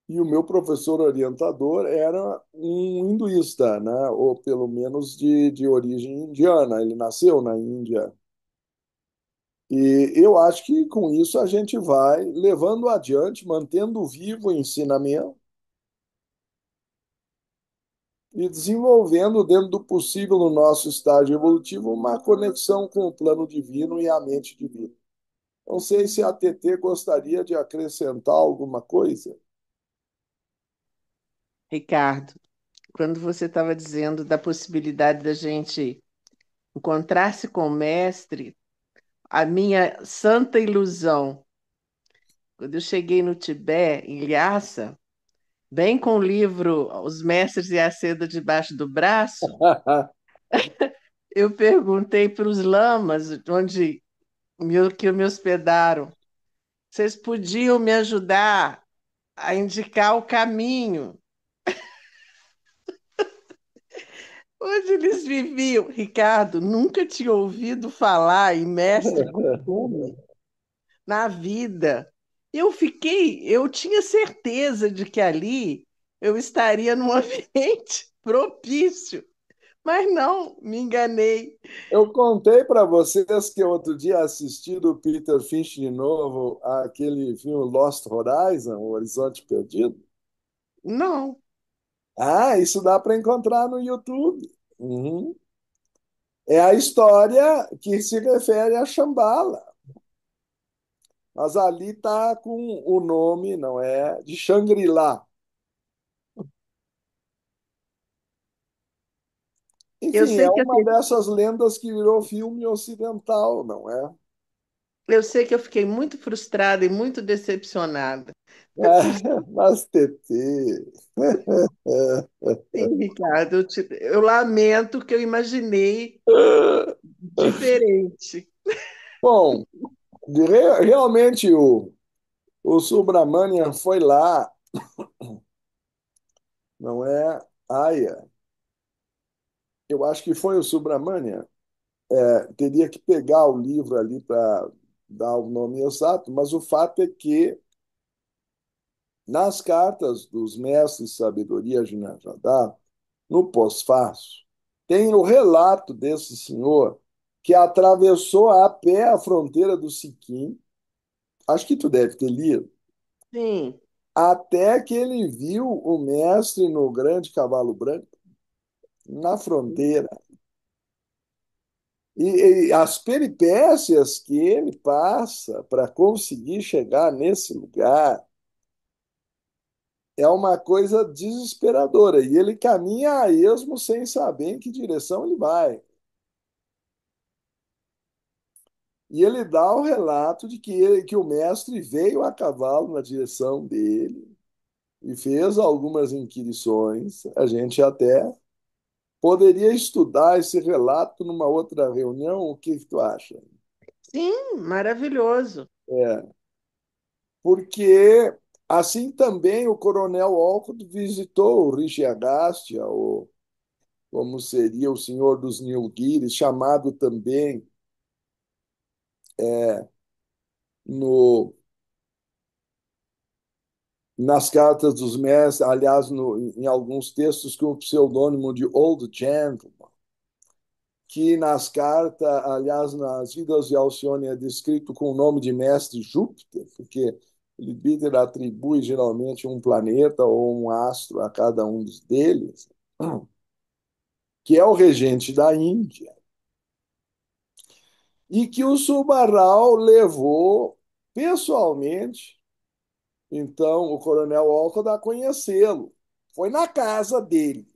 E o meu professor orientador era um hinduísta, né? Ou pelo menos de origem indiana. Ele nasceu na Índia. E eu acho que com isso a gente vai levando adiante, mantendo vivo o ensinamento e desenvolvendo, dentro do possível no nosso estágio evolutivo, uma conexão com o plano divino e a mente divina. Não sei se a TT gostaria de acrescentar alguma coisa. Ricardo, quando você estava dizendo da possibilidade da gente encontrar-se com o mestre, a minha santa ilusão quando eu cheguei no Tibete, em Lhasa, bem com o livro Os Mestres e a Seda debaixo do braço, eu perguntei para os lamas, que me hospedaram, vocês podiam me ajudar a indicar o caminho onde eles viviam. Ricardo, nunca tinha ouvido falar em mestre Gotumi na vida. Eu tinha certeza de que ali eu estaria num ambiente propício, mas não, me enganei. Eu contei para vocês que outro dia assisti do Peter Finch de novo aquele filme Lost Horizon, O Horizonte Perdido. Não, Ah, isso dá para encontrar no YouTube. Uhum. É a história que se refere a Shambhala, mas ali está com o nome, não é, de Shangri-La. eu Enfim, é sei que uma dessas lendas que virou filme ocidental, não é? eu sei que eu fiquei muito frustrada e muito decepcionada. Mas, Tetê. Sim, Ricardo, eu lamento que eu imaginei diferente. Bom, realmente o Subramanian foi lá, não é? Aya, eu acho que foi o Subramanian. Teria que pegar o livro ali para dar o nome exato, mas o fato é que nas cartas dos mestres de sabedoria de Najadá, no pós-fácil, tem o relato desse senhor que atravessou a pé a fronteira do Siquim, acho que tu deve ter lido, Sim, até que ele viu o mestre no grande cavalo branco, na fronteira. E as peripécias que ele passa para conseguir chegar nesse lugar é uma coisa desesperadora. E ele caminha a esmo sem saber em que direção ele vai. E ele dá o relato de que o mestre veio a cavalo na direção dele e fez algumas inquirições. A gente até poderia estudar esse relato numa outra reunião. O que que tu acha? sim, maravilhoso. É, porque assim também o Coronel Olcott visitou o Rishi Agastya, ou como seria o Senhor dos Nilgiris, chamado também no, nas cartas dos mestres, aliás, em alguns textos com o pseudônimo de Old Gentleman, que nas cartas, aliás, nas Vidas de Alcione é descrito com o nome de Mestre Júpiter, porque Júpiter atribui geralmente um planeta ou um astro a cada um deles, que é o regente da Índia, e que o Subarral levou pessoalmente, então, o Coronel Walcott a conhecê-lo. Foi na casa dele.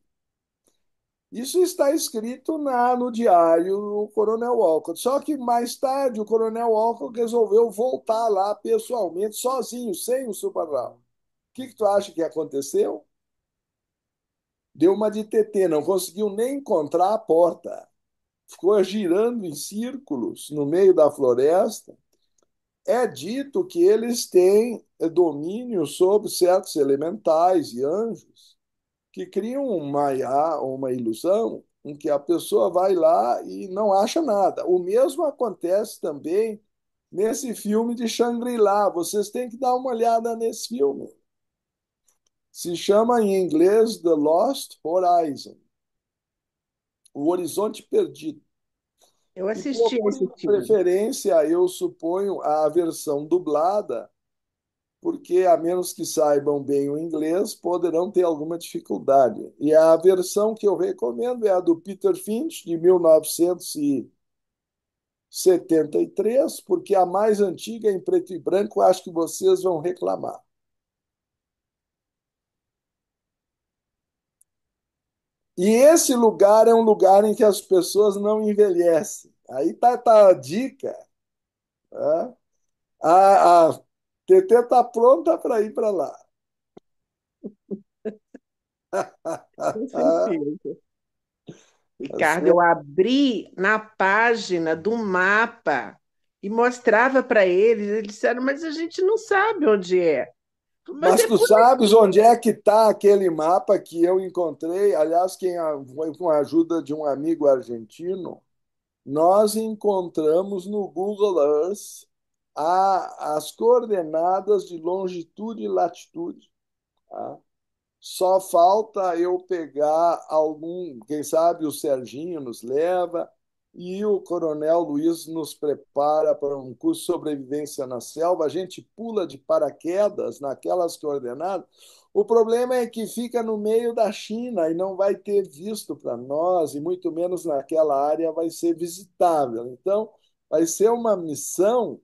Isso está escrito no diário do Coronel Walcott. Só que mais tarde o Coronel Walcott resolveu voltar lá pessoalmente, sozinho, sem o Subarral. O que tu acha que aconteceu? Deu uma de TT, não conseguiu nem encontrar a porta. Ficou girando em círculos no meio da floresta. É dito que eles têm domínio sobre certos elementais e anjos que criam um maiá, uma ilusão, em que a pessoa vai lá e não acha nada. O mesmo acontece também nesse filme de Shangri-La. Vocês têm que dar uma olhada nesse filme. Se chama em inglês The Lost Horizon, O Horizonte Perdido. Eu E assisti a procurem esse de filme. preferência, eu suponho, a versão dublada, porque, a menos que saibam bem o inglês, poderão ter alguma dificuldade. E a versão que eu recomendo é a do Peter Finch, de 1973, porque a mais antiga, em preto e branco, acho que vocês vão reclamar. E esse lugar é um lugar em que as pessoas não envelhecem. Aí tá a dica. Tá? A TT está pronta para ir para lá. Com certeza. Tá Ricardo, eu certo? abri na página do mapa e mostrava para eles disseram, mas a gente não sabe onde é. Mas Mas é tu por sabes aqui. onde é que está aquele mapa que eu encontrei? Aliás, foi com a ajuda de um amigo argentino. Nós encontramos no Google Earth as coordenadas de longitude e latitude. Tá? Só falta eu pegar algum, quem sabe o Serginho nos leva e o Coronel Luiz nos prepara para um curso de sobrevivência na selva. A gente pula de paraquedas naquelas coordenadas. O problema é que fica no meio da China e não vai ter visto para nós, e muito menos naquela área vai ser visitável. Então, vai ser uma missão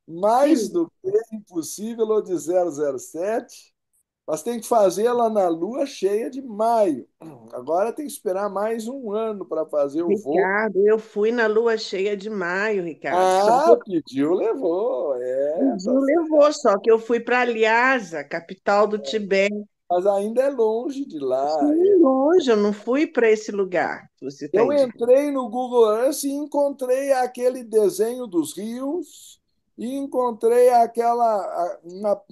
mais Sim, do que impossível ou de 007. Mas tem que fazê-la na lua cheia de maio. Agora tem que esperar mais um ano para fazer o voo. Ricardo, eu fui na lua cheia de maio, Ricardo. Só que Ah, pediu, levou. É, o tá Gil certo. levou, só que eu fui para Lhasa, capital do Tibete. Mas ainda é longe de lá. Sim, longe, eu não fui para esse lugar que você está Eu indicando. entrei no Google Earth e encontrei aquele desenho dos rios e encontrei uma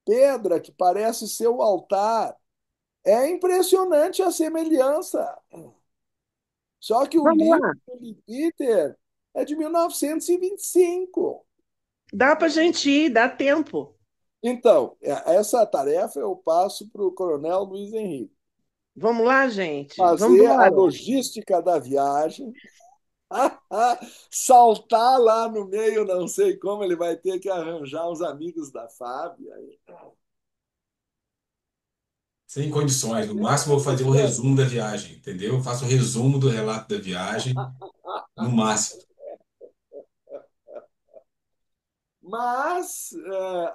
pedra que parece ser o altar. É impressionante a semelhança. Só que o Vamos livro lá, do Peter é de 1925. dá para a gente ir, dá tempo. Então, essa tarefa eu passo para o Coronel Luiz Henrique. Vamos lá, gente, vamos Fazer a embora. logística da viagem, saltar lá no meio, não sei como, ele vai ter que arranjar os amigos da Fábia. Sem condições. No máximo, eu vou fazer o resumo da viagem, entendeu? Eu faço o resumo do relato da viagem, no máximo. Mas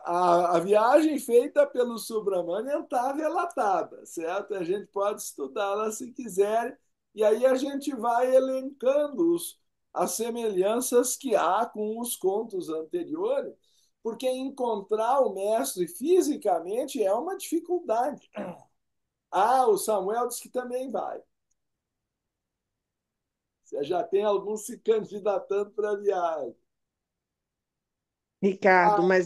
a viagem feita pelo Subramanian está relatada, certo? A gente pode estudá-la se quiser, e aí a gente vai elencando as semelhanças que há com os contos anteriores, porque encontrar o mestre fisicamente é uma dificuldade. Ah, o Samuel disse que também vai. Você já tem alguns se candidatando para a viagem. Ricardo, mas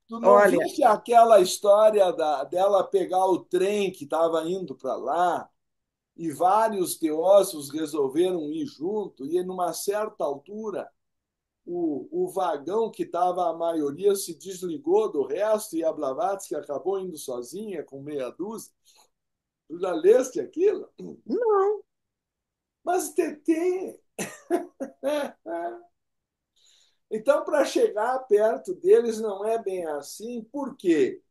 Tu não olha, viste aquela história dela pegar o trem que estava indo para lá e vários teósofos resolveram ir junto e, numa certa altura, o vagão que estava a maioria se desligou do resto e a Blavatsky acabou indo sozinha com meia dúzia. Tu já leste aquilo? não, Mas tem. Então, para chegar perto deles não é bem assim. Por quê?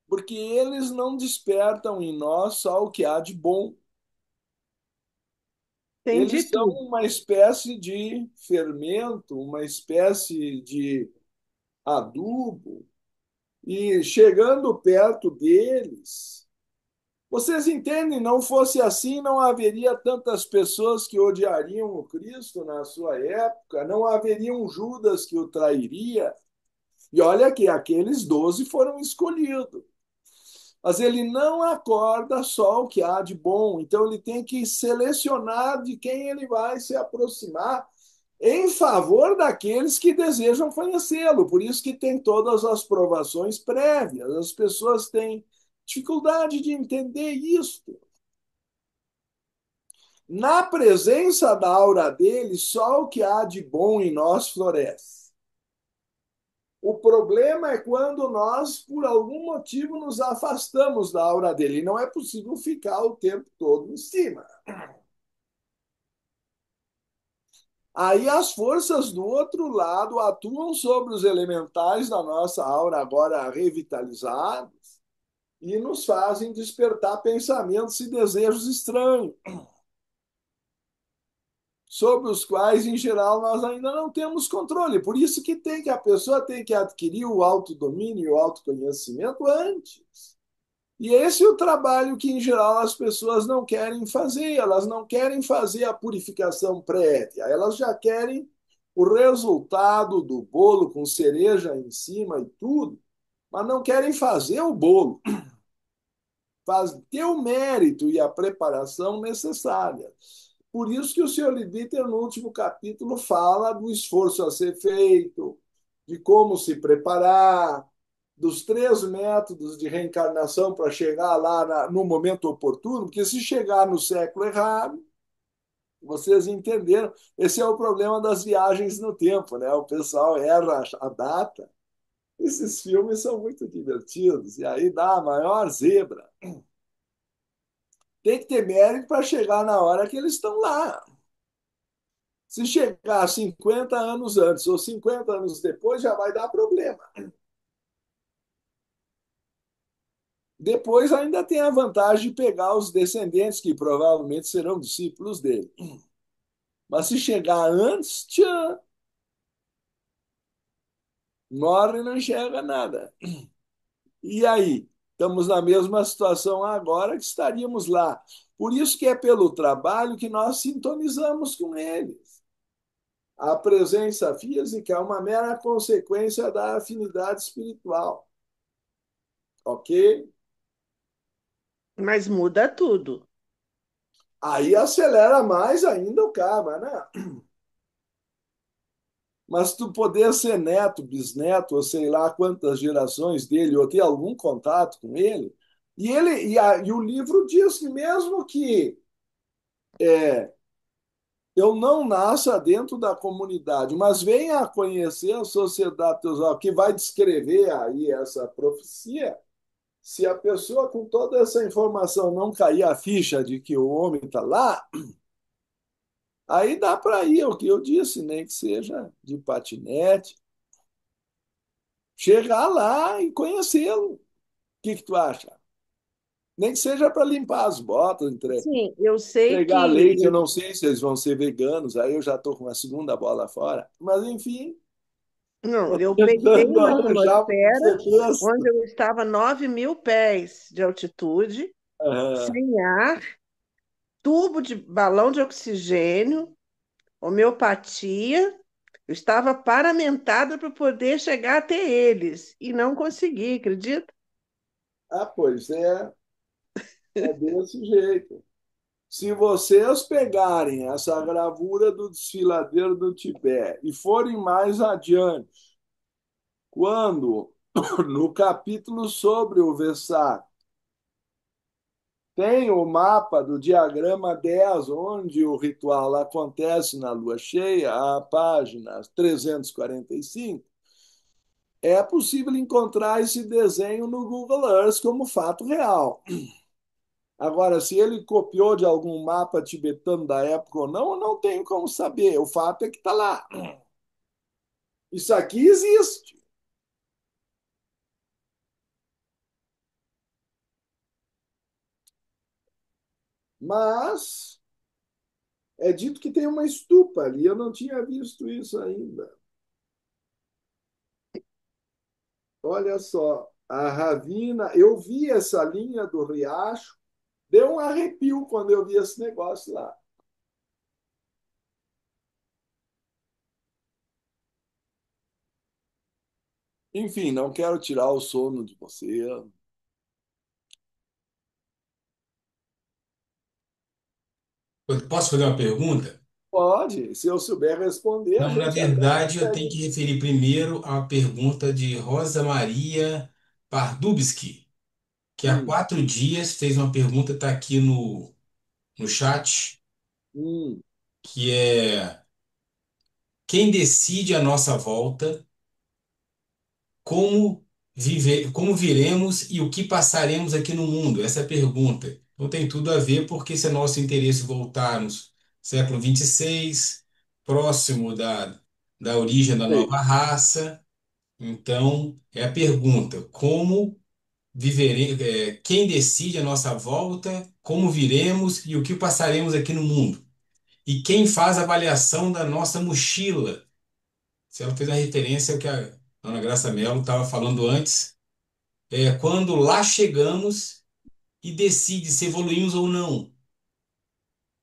Porque eles não despertam em nós só o que há de bom. tem de Eles são tudo. uma espécie de fermento, uma espécie de adubo, e chegando perto deles, vocês entendem? Não fosse assim, não haveria tantas pessoas que odiariam o Cristo na sua época, não haveria um Judas que o trairia. E olha que aqueles 12 foram escolhidos. Mas ele não acorda só o que há de bom, então ele tem que selecionar de quem ele vai se aproximar em favor daqueles que desejam conhecê-lo. Por isso que tem todas as provações prévias. As pessoas têm dificuldade de entender isto. Na presença da aura dele, só o que há de bom em nós floresce. O problema é quando nós, por algum motivo, nos afastamos da aura dele. Não é possível ficar o tempo todo em cima. Aí as forças do outro lado atuam sobre os elementais da nossa aura agora revitalizados e nos fazem despertar pensamentos e desejos estranhos, sobre os quais, em geral, nós ainda não temos controle. Por isso que a pessoa tem que adquirir o autodomínio e o autoconhecimento antes. E esse é o trabalho que, em geral, as pessoas não querem fazer. Elas não querem fazer a purificação prévia, elas já querem o resultado do bolo com cereja em cima e tudo, mas não querem fazer o bolo, ter o mérito e a preparação necessária. Por isso que o senhor Lidditer, no último capítulo, fala do esforço a ser feito, de como se preparar, dos três métodos de reencarnação para chegar lá no momento oportuno, porque se chegar no século errado, vocês entenderam, esse é o problema das viagens no tempo, né? O pessoal erra a data. Esses filmes são muito divertidos, e aí dá a maior zebra. Tem que ter mérito para chegar na hora que eles estão lá. Se chegar 50 anos antes ou 50 anos depois, já vai dar problema. Depois ainda tem a vantagem de pegar os descendentes, que provavelmente serão discípulos dele. Mas se chegar antes, tchan, morre e não enxerga nada. E aí? Estamos na mesma situação agora que estaríamos lá. Por isso que é pelo trabalho que nós sintonizamos com eles. A presença física é uma mera consequência da afinidade espiritual. Ok? Mas muda tudo. Aí acelera mais ainda o karma, né? Mas tu poder ser neto, bisneto, ou sei lá quantas gerações dele, ou ter algum contato com ele, e o livro diz que mesmo que eu não nasça dentro da comunidade, mas venha a conhecer a sociedade teosófica, que vai descrever aí essa profecia, se a pessoa com toda essa informação não cair a ficha de que o homem está lá, aí dá para ir, é o que eu disse, nem que seja de patinete, chegar lá e conhecê-lo. O que tu acha? Nem que seja para limpar as botas, Sim, eu sei entregar que. leite. Eu não sei se eles vão ser veganos, aí eu já estou com a segunda bola fora. Mas, enfim, Não, estou eu peguei tentando uma arranjar um atmosfera onde pretexto. eu estava a 9.000 pés de altitude, Ah, sem ar, tubo de balão de oxigênio, homeopatia. Eu estava paramentada para poder chegar até eles e não consegui, acredita? pois é desse jeito. Se vocês pegarem essa gravura do desfiladeiro do Tibete e forem mais adiante, quando no capítulo sobre o Vesak tem o mapa do diagrama 10, onde o ritual acontece na lua cheia, a página 345, é possível encontrar esse desenho no Google Earth como fato real. Agora, se ele copiou de algum mapa tibetano da época ou não, eu não tenho como saber. O fato é que está lá. Isso aqui existe. Mas é dito que tem uma estupa ali. Eu não tinha visto isso ainda. Olha só, a Ravina, eu vi essa linha do riacho, deu um arrepio quando eu vi esse negócio lá. Enfim, não quero tirar o sono de você. Eu posso fazer uma pergunta? Pode, se eu souber responder, a Não, na gente até verdade, eu tenho consegue. que referir primeiro a pergunta de Rosa Maria Pardubski, que há Hum, 4 dias fez uma pergunta, está aqui no chat, hum. que é: quem decide a nossa volta, como viver, como viremos e o que passaremos aqui no mundo? Essa é a pergunta. Então tem tudo a ver, porque se é nosso interesse voltarmos século 26, próximo da origem da nova Sei. raça. Então, é a pergunta: como viveremos, quem decide a nossa volta, como viremos e o que passaremos aqui no mundo? E quem faz a avaliação da nossa mochila? Se ela fez a referência ao que a Ana Graça Mello estava falando antes, quando lá chegamos e decide se evoluímos ou não.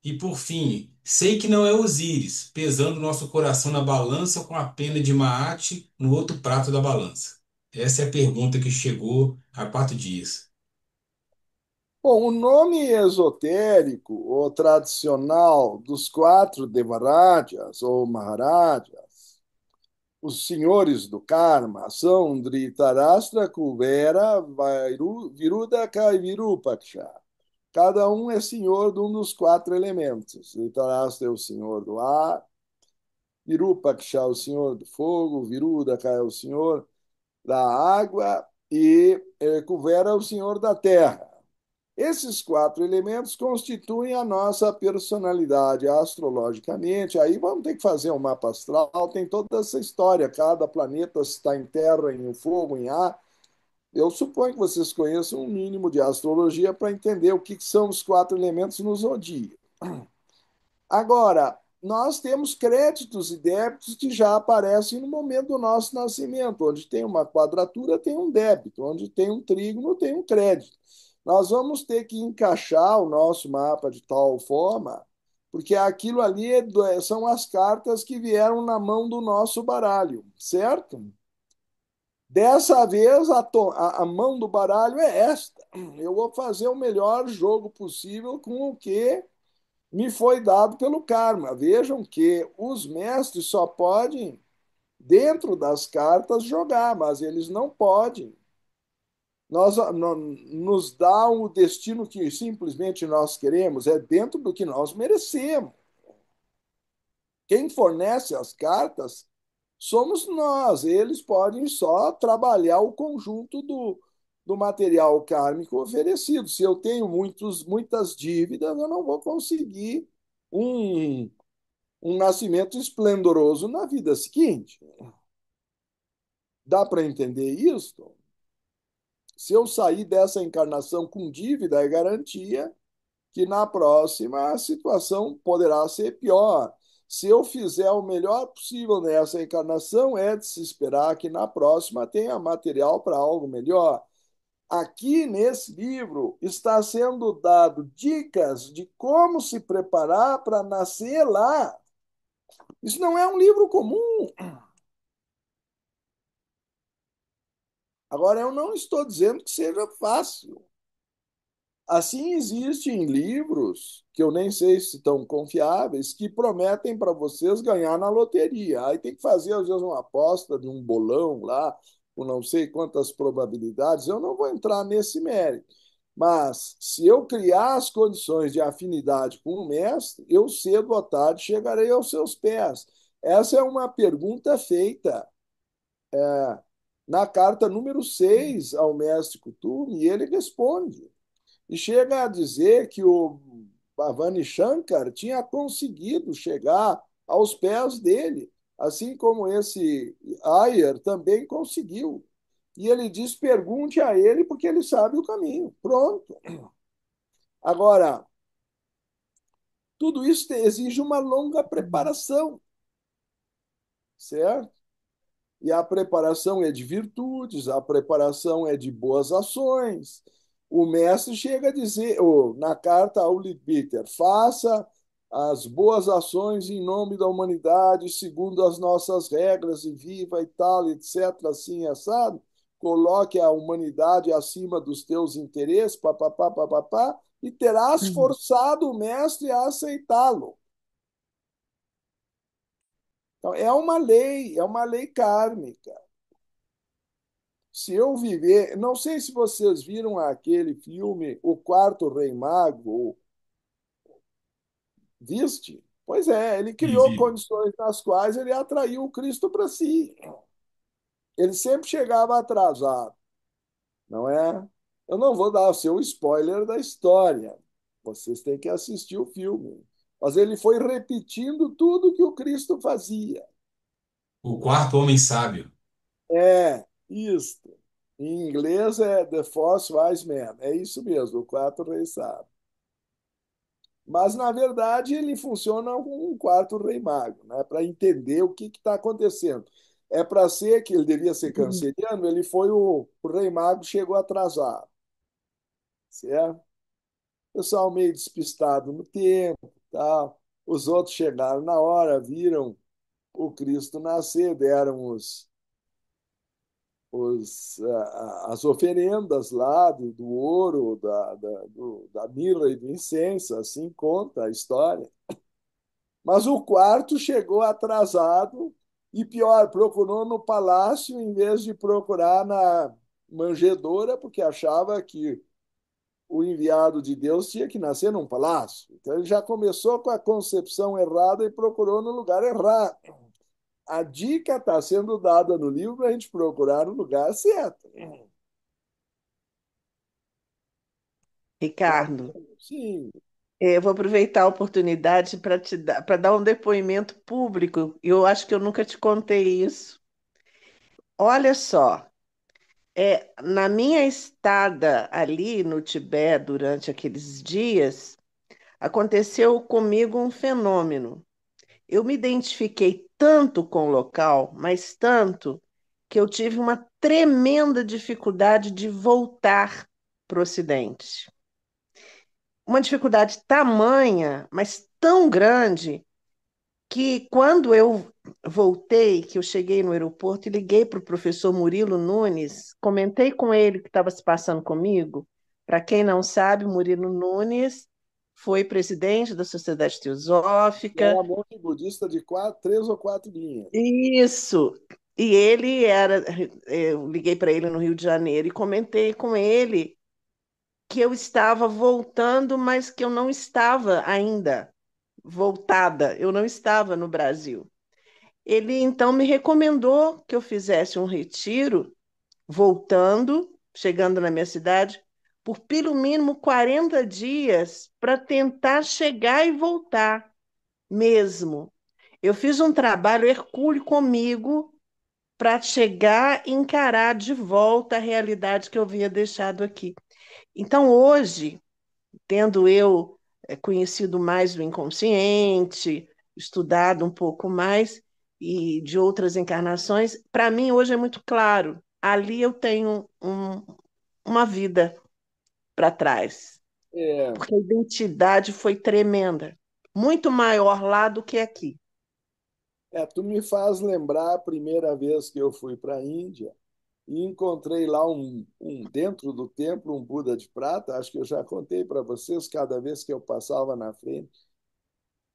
E por fim, sei que não é Osíris, pesando nosso coração na balança com a pena de Maate no outro prato da balança. Essa é a pergunta que chegou há 4 dias. Bom, o nome esotérico ou tradicional dos quatro Devarajas ou Maharajas, os senhores do karma, são Dhritarashtra, Kuvera, Virudaka e Virupaksha. Cada um é senhor de um dos quatro elementos. Dhritarashtra é o senhor do ar, Virupaksha é o senhor do fogo, Virudaka é o senhor da água e Kuvera é o senhor da terra. Esses quatro elementos constituem a nossa personalidade astrologicamente. Aí vamos ter que fazer um mapa astral, tem toda essa história. Cada planeta está em terra, em fogo, em ar. Eu suponho que vocês conheçam um mínimo de astrologia para entender o que são os quatro elementos no zodíaco. Agora, nós temos créditos e débitos que já aparecem no momento do nosso nascimento. Onde tem uma quadratura, tem um débito. Onde tem um trígono, tem um crédito. Nós vamos ter que encaixar o nosso mapa de tal forma, porque aquilo ali são as cartas que vieram na mão do nosso baralho, certo? Dessa vez, a mão do baralho é esta. Eu vou fazer o melhor jogo possível com o que me foi dado pelo karma. Vejam que os mestres só podem, dentro das cartas, jogar, mas eles não podem. Nos dá o destino que simplesmente nós queremos, é dentro do que nós merecemos. Quem fornece as cartas somos nós, eles podem só trabalhar o conjunto do material kármico oferecido. Se eu tenho muitas dívidas, eu não vou conseguir um, um nascimento esplendoroso na vida seguinte. Dá para entender isso? Se eu sair dessa encarnação com dívida, é garantia que na próxima a situação poderá ser pior. Se eu fizer o melhor possível nessa encarnação, é de se esperar que na próxima tenha material para algo melhor. Aqui nesse livro está sendo dado dicas de como se preparar para nascer lá. Isso não é um livro comum. Agora, eu não estou dizendo que seja fácil. Assim, existem livros, que eu nem sei se estão confiáveis, que prometem para vocês ganhar na loteria. Aí tem que fazer, às vezes, uma aposta de um bolão lá, com não sei quantas probabilidades. Eu não vou entrar nesse mérito. Mas, se eu criar as condições de afinidade com o mestre, eu cedo ou tarde chegarei aos seus pés. Essa é uma pergunta feita na carta número 6 ao mestre Kuthumi, e ele responde. E chega a dizer que o Bhavani Shankar tinha conseguido chegar aos pés dele, assim como esse Ayer também conseguiu. E ele diz: pergunte a ele, porque ele sabe o caminho. Pronto. Agora, tudo isso exige uma longa preparação, certo? E a preparação é de virtudes, a preparação é de boas ações. O mestre chega a dizer, na carta ao Lidbiter, faça as boas ações em nome da humanidade, segundo as nossas regras, e viva e tal, etc., assim, assado. Coloque a humanidade acima dos teus interesses, papapá, papapá, e terás Uhum. forçado o mestre a aceitá-lo. Então, é uma lei kármica. Se eu viver. Não sei se vocês viram aquele filme O Quarto Rei Mago, viste? Pois é, ele E criou vi. condições nas quais ele atraiu o Cristo para si. Ele sempre chegava atrasado, não é? Eu não vou dar o seu spoiler da história. Vocês têm que assistir o filme. Mas ele foi repetindo tudo que o Cristo fazia. O quarto homem sábio. É, isso. Em inglês é The Fourth Wise Man. É isso mesmo, o quarto rei sábio. Mas, na verdade, ele funciona como um quarto rei mago, né? Para entender o que está acontecendo. É para ser que ele devia ser canceriano, ele foi o rei mago, chegou atrasado, certo? Pessoal meio despistado no tempo, tal. Os outros chegaram na hora, viram o Cristo nascer, deram as oferendas lá do ouro, da mirra e do incenso, assim conta a história. Mas o quarto chegou atrasado e pior, procurou no palácio em vez de procurar na manjedoura, porque achava que o enviado de Deus tinha que nascer num palácio. Então ele já começou com a concepção errada e procurou no lugar errado. A dica está sendo dada no livro para a gente procurar o lugar certo. Ricardo, Sim, eu vou aproveitar a oportunidade para te dar, para dar um depoimento público. Eu acho que eu nunca te contei isso. Olha só, na minha estada ali no Tibete durante aqueles dias, aconteceu comigo um fenômeno. Eu me identifiquei tanto com o local, mas tanto, que eu tive uma tremenda dificuldade de voltar para o Ocidente. Uma dificuldade tamanha, mas tão grande, que quando eu voltei, que eu cheguei no aeroporto e liguei para o professor Murilo Nunes, comentei com ele o que estava se passando comigo. Para quem não sabe, Murilo Nunes foi presidente da Sociedade era Teosófica. monge budista de quatro, três ou quatro linhas. Isso. E ele era. Eu liguei para ele no Rio de Janeiro e comentei com ele que eu estava voltando, mas que eu não estava ainda voltada, eu não estava no Brasil. Ele então me recomendou que eu fizesse um retiro, voltando, chegando na minha cidade, por pelo mínimo 40 dias, para tentar chegar e voltar mesmo. Eu fiz um trabalho hercúleo comigo para chegar e encarar de volta a realidade que eu havia deixado aqui. Então, hoje, tendo eu conhecido mais do inconsciente, estudado um pouco mais e de outras encarnações, para mim hoje é muito claro. Ali eu tenho uma vida para trás, É, porque a identidade foi tremenda, muito maior lá do que aqui. tu me faz lembrar a primeira vez que eu fui para a Índia e encontrei lá dentro do templo um Buda de prata. Acho que eu já contei para vocês, cada vez que eu passava na frente,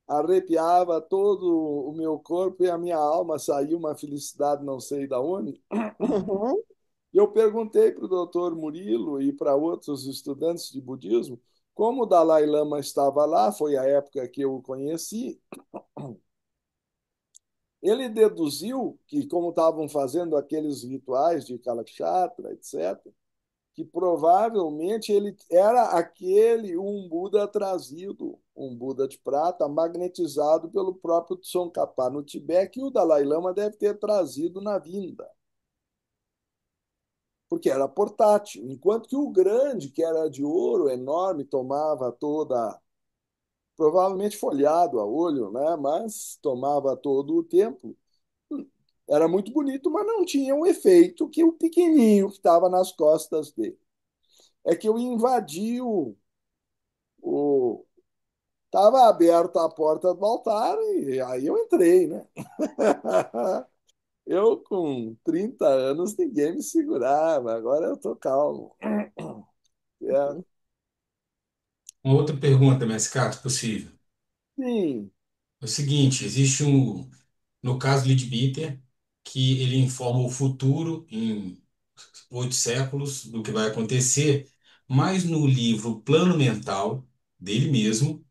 arrepiava todo o meu corpo e a minha alma saía uma felicidade não sei da onde. Uhum. E eu perguntei para o doutor Murilo e para outros estudantes de budismo como o Dalai Lama estava lá, foi a época que eu o conheci. Ele deduziu que, como estavam fazendo aqueles rituais de Kalakshatra, etc., que provavelmente ele era aquele um Buda trazido, um Buda de prata, magnetizado pelo próprio Tsongkhapa no Tibete, que o Dalai Lama deve ter trazido na vinda, porque era portátil. Enquanto que o grande, que era de ouro, enorme, tomava toda, provavelmente folhado a olho, né? Mas tomava todo o tempo. Era muito bonito, mas não tinha o efeito que o pequenininho que estava nas costas dele. É que eu invadi o estava aberta a porta do altar e aí eu entrei, né? Eu, com 30 anos, ninguém me segurava, agora eu tô calmo. É, Uma outra pergunta, mestre Cato, se possível. sim, É o seguinte, existe no caso de Leadbeater, que ele informa o futuro em 8 séculos do que vai acontecer, mas no livro Plano Mental dele mesmo,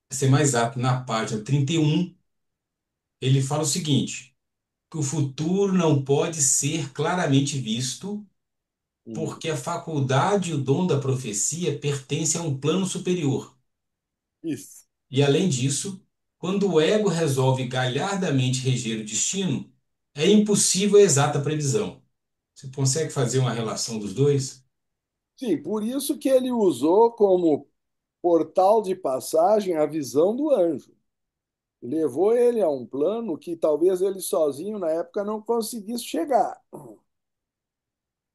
pra ser mais exato, na página 31, ele fala o seguinte, que o futuro não pode ser claramente visto porque a faculdade e o dom da profecia pertencem a um plano superior. isso. E além disso, quando o ego resolve galhardamente reger o destino, é impossível a exata previsão. Você consegue fazer uma relação dos dois? Sim, por isso que ele usou como portal de passagem a visão do anjo. Levou ele a um plano que talvez ele sozinho na época não conseguisse chegar.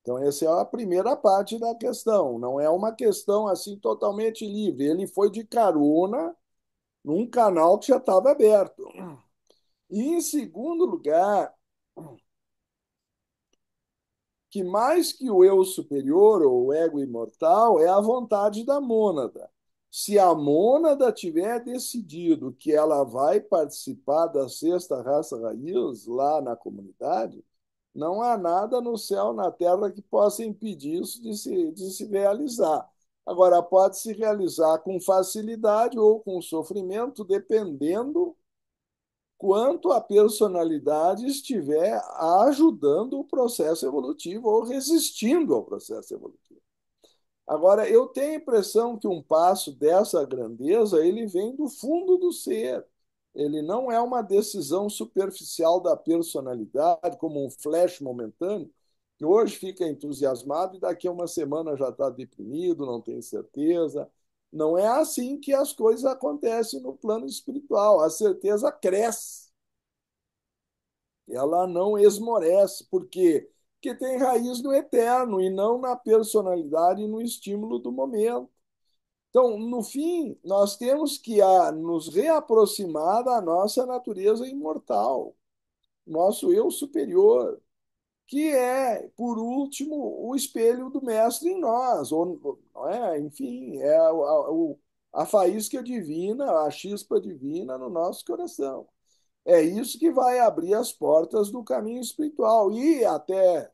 Então, essa é a primeira parte da questão. Não é uma questão assim totalmente livre. Ele foi de carona num canal que já estava aberto. E, em segundo lugar, que mais que o eu superior ou o ego imortal é a vontade da mônada. Se a mônada tiver decidido que ela vai participar da sexta raça raiz lá na comunidade, não há nada no céu, na terra que possa impedir isso de se realizar. Agora, pode se realizar com facilidade ou com sofrimento, dependendo quanto a personalidade estiver ajudando o processo evolutivo ou resistindo ao processo evolutivo. Agora, eu tenho a impressão que um passo dessa grandeza, ele vem do fundo do ser. Ele não é uma decisão superficial da personalidade, como um flash momentâneo, que hoje fica entusiasmado e daqui a uma semana já está deprimido, não tem certeza. Não é assim que as coisas acontecem no plano espiritual. A certeza cresce, ela não esmorece. Por quê? Porque tem raiz no eterno e não na personalidade e no estímulo do momento. Então, no fim, nós temos que nos reaproximar da nossa natureza imortal, nosso eu superior, que é, por último, o espelho do mestre em nós, ou, não é? Enfim, é a faísca divina, a chispa divina no nosso coração. É isso que vai abrir as portas do caminho espiritual. E até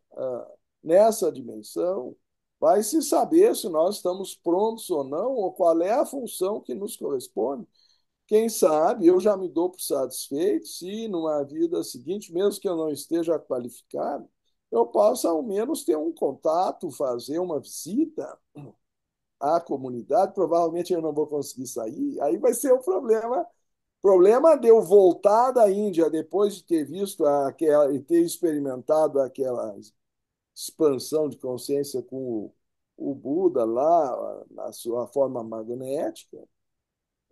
nessa dimensão, vai se saber se nós estamos prontos ou não, ou qual é a função que nos corresponde. Quem sabe eu já me dou por satisfeito se numa vida seguinte, mesmo que eu não esteja qualificado, eu possa ao menos ter um contato, fazer uma visita à comunidade. Provavelmente eu não vou conseguir sair, aí vai ser o problema. Problema de eu voltar da Índia depois de ter visto aquela e ter experimentado aquela expansão de consciência com o Buda lá na sua forma magnética.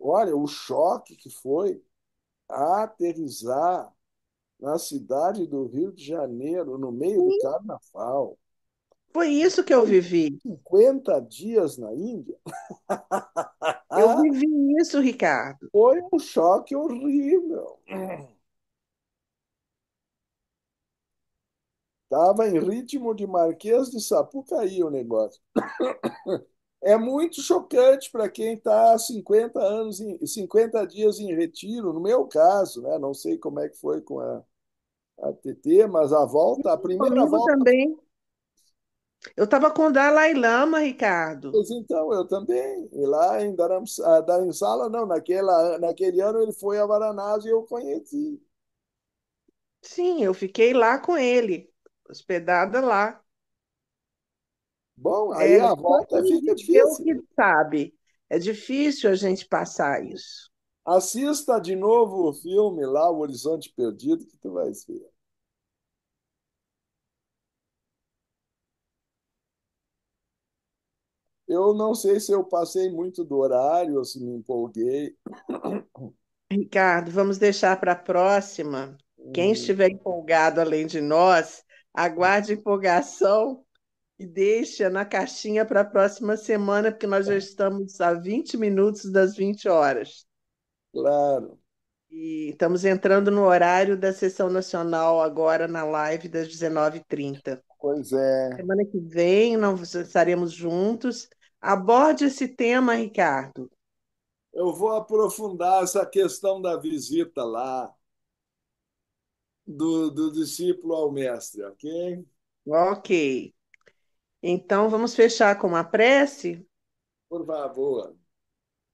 Olha, o choque que foi aterrissar na cidade do Rio de Janeiro, no meio do Sim, carnaval. foi isso que eu Foi vivi. 50 dias na Índia. Eu vivi isso, Ricardo. Foi um choque horrível. Estava em ritmo de Marquês de Sapucaí o negócio. É muito chocante para quem está 50 anos, 50 dias em retiro, no meu caso, né? Não sei como é que foi com a TT, mas a volta, a primeira Comigo volta, também. Eu estava com o Dalai Lama, Ricardo. pois então, eu também. E lá em Dharamsala, não, naquele ano ele foi a Varanasi e eu conheci. Sim, eu fiquei lá com ele, hospedada lá. Bom, aí É, a só volta quem fica viveu difícil. que sabe. É difícil a gente passar isso. Assista de novo o filme lá, O Horizonte Perdido, que tu vai ver. Eu não sei se eu passei muito do horário ou se me empolguei. Ricardo, vamos deixar para a próxima. Quem Uhum. estiver empolgado além de nós, aguarde a empolgação e deixa na caixinha para a próxima semana, porque nós já estamos a 20 minutos das 20 horas. Claro, E estamos entrando no horário da sessão nacional agora na live das 19h30. pois é. Semana que vem nós estaremos juntos. Aborde esse tema, Ricardo. Eu vou aprofundar essa questão da visita lá, do discípulo ao mestre, ok? Ok. Então vamos fechar com uma prece? Por favor.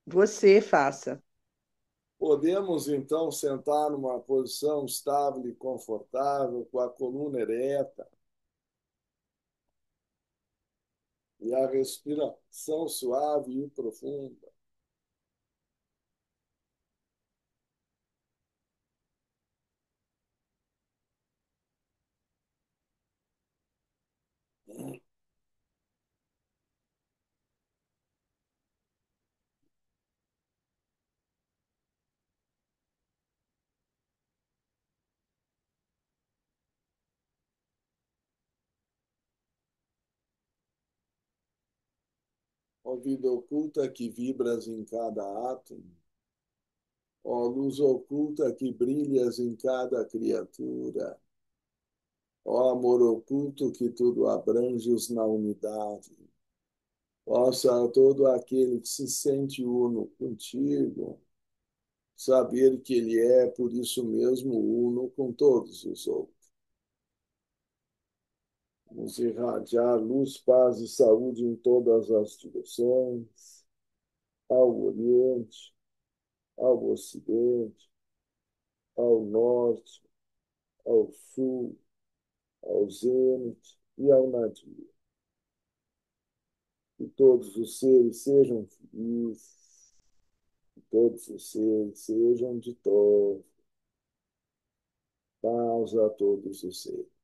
Você faça. Podemos, então, sentar numa posição estável e confortável, com a coluna ereta e a respiração suave e profunda. Ó vida oculta que vibras em cada átomo, Ó luz oculta que brilhas em cada criatura, ó amor oculto que tudo abranges na unidade, possa todo aquele que se sente uno contigo saber que ele é, por isso mesmo, uno com todos os outros. Vamos irradiar luz, paz e saúde em todas as direções, ao Oriente, ao Ocidente, ao Norte, ao Sul, ao Zênite e ao Nadir. Que todos os seres sejam felizes, que todos os seres sejam de todos, paz a todos os seres.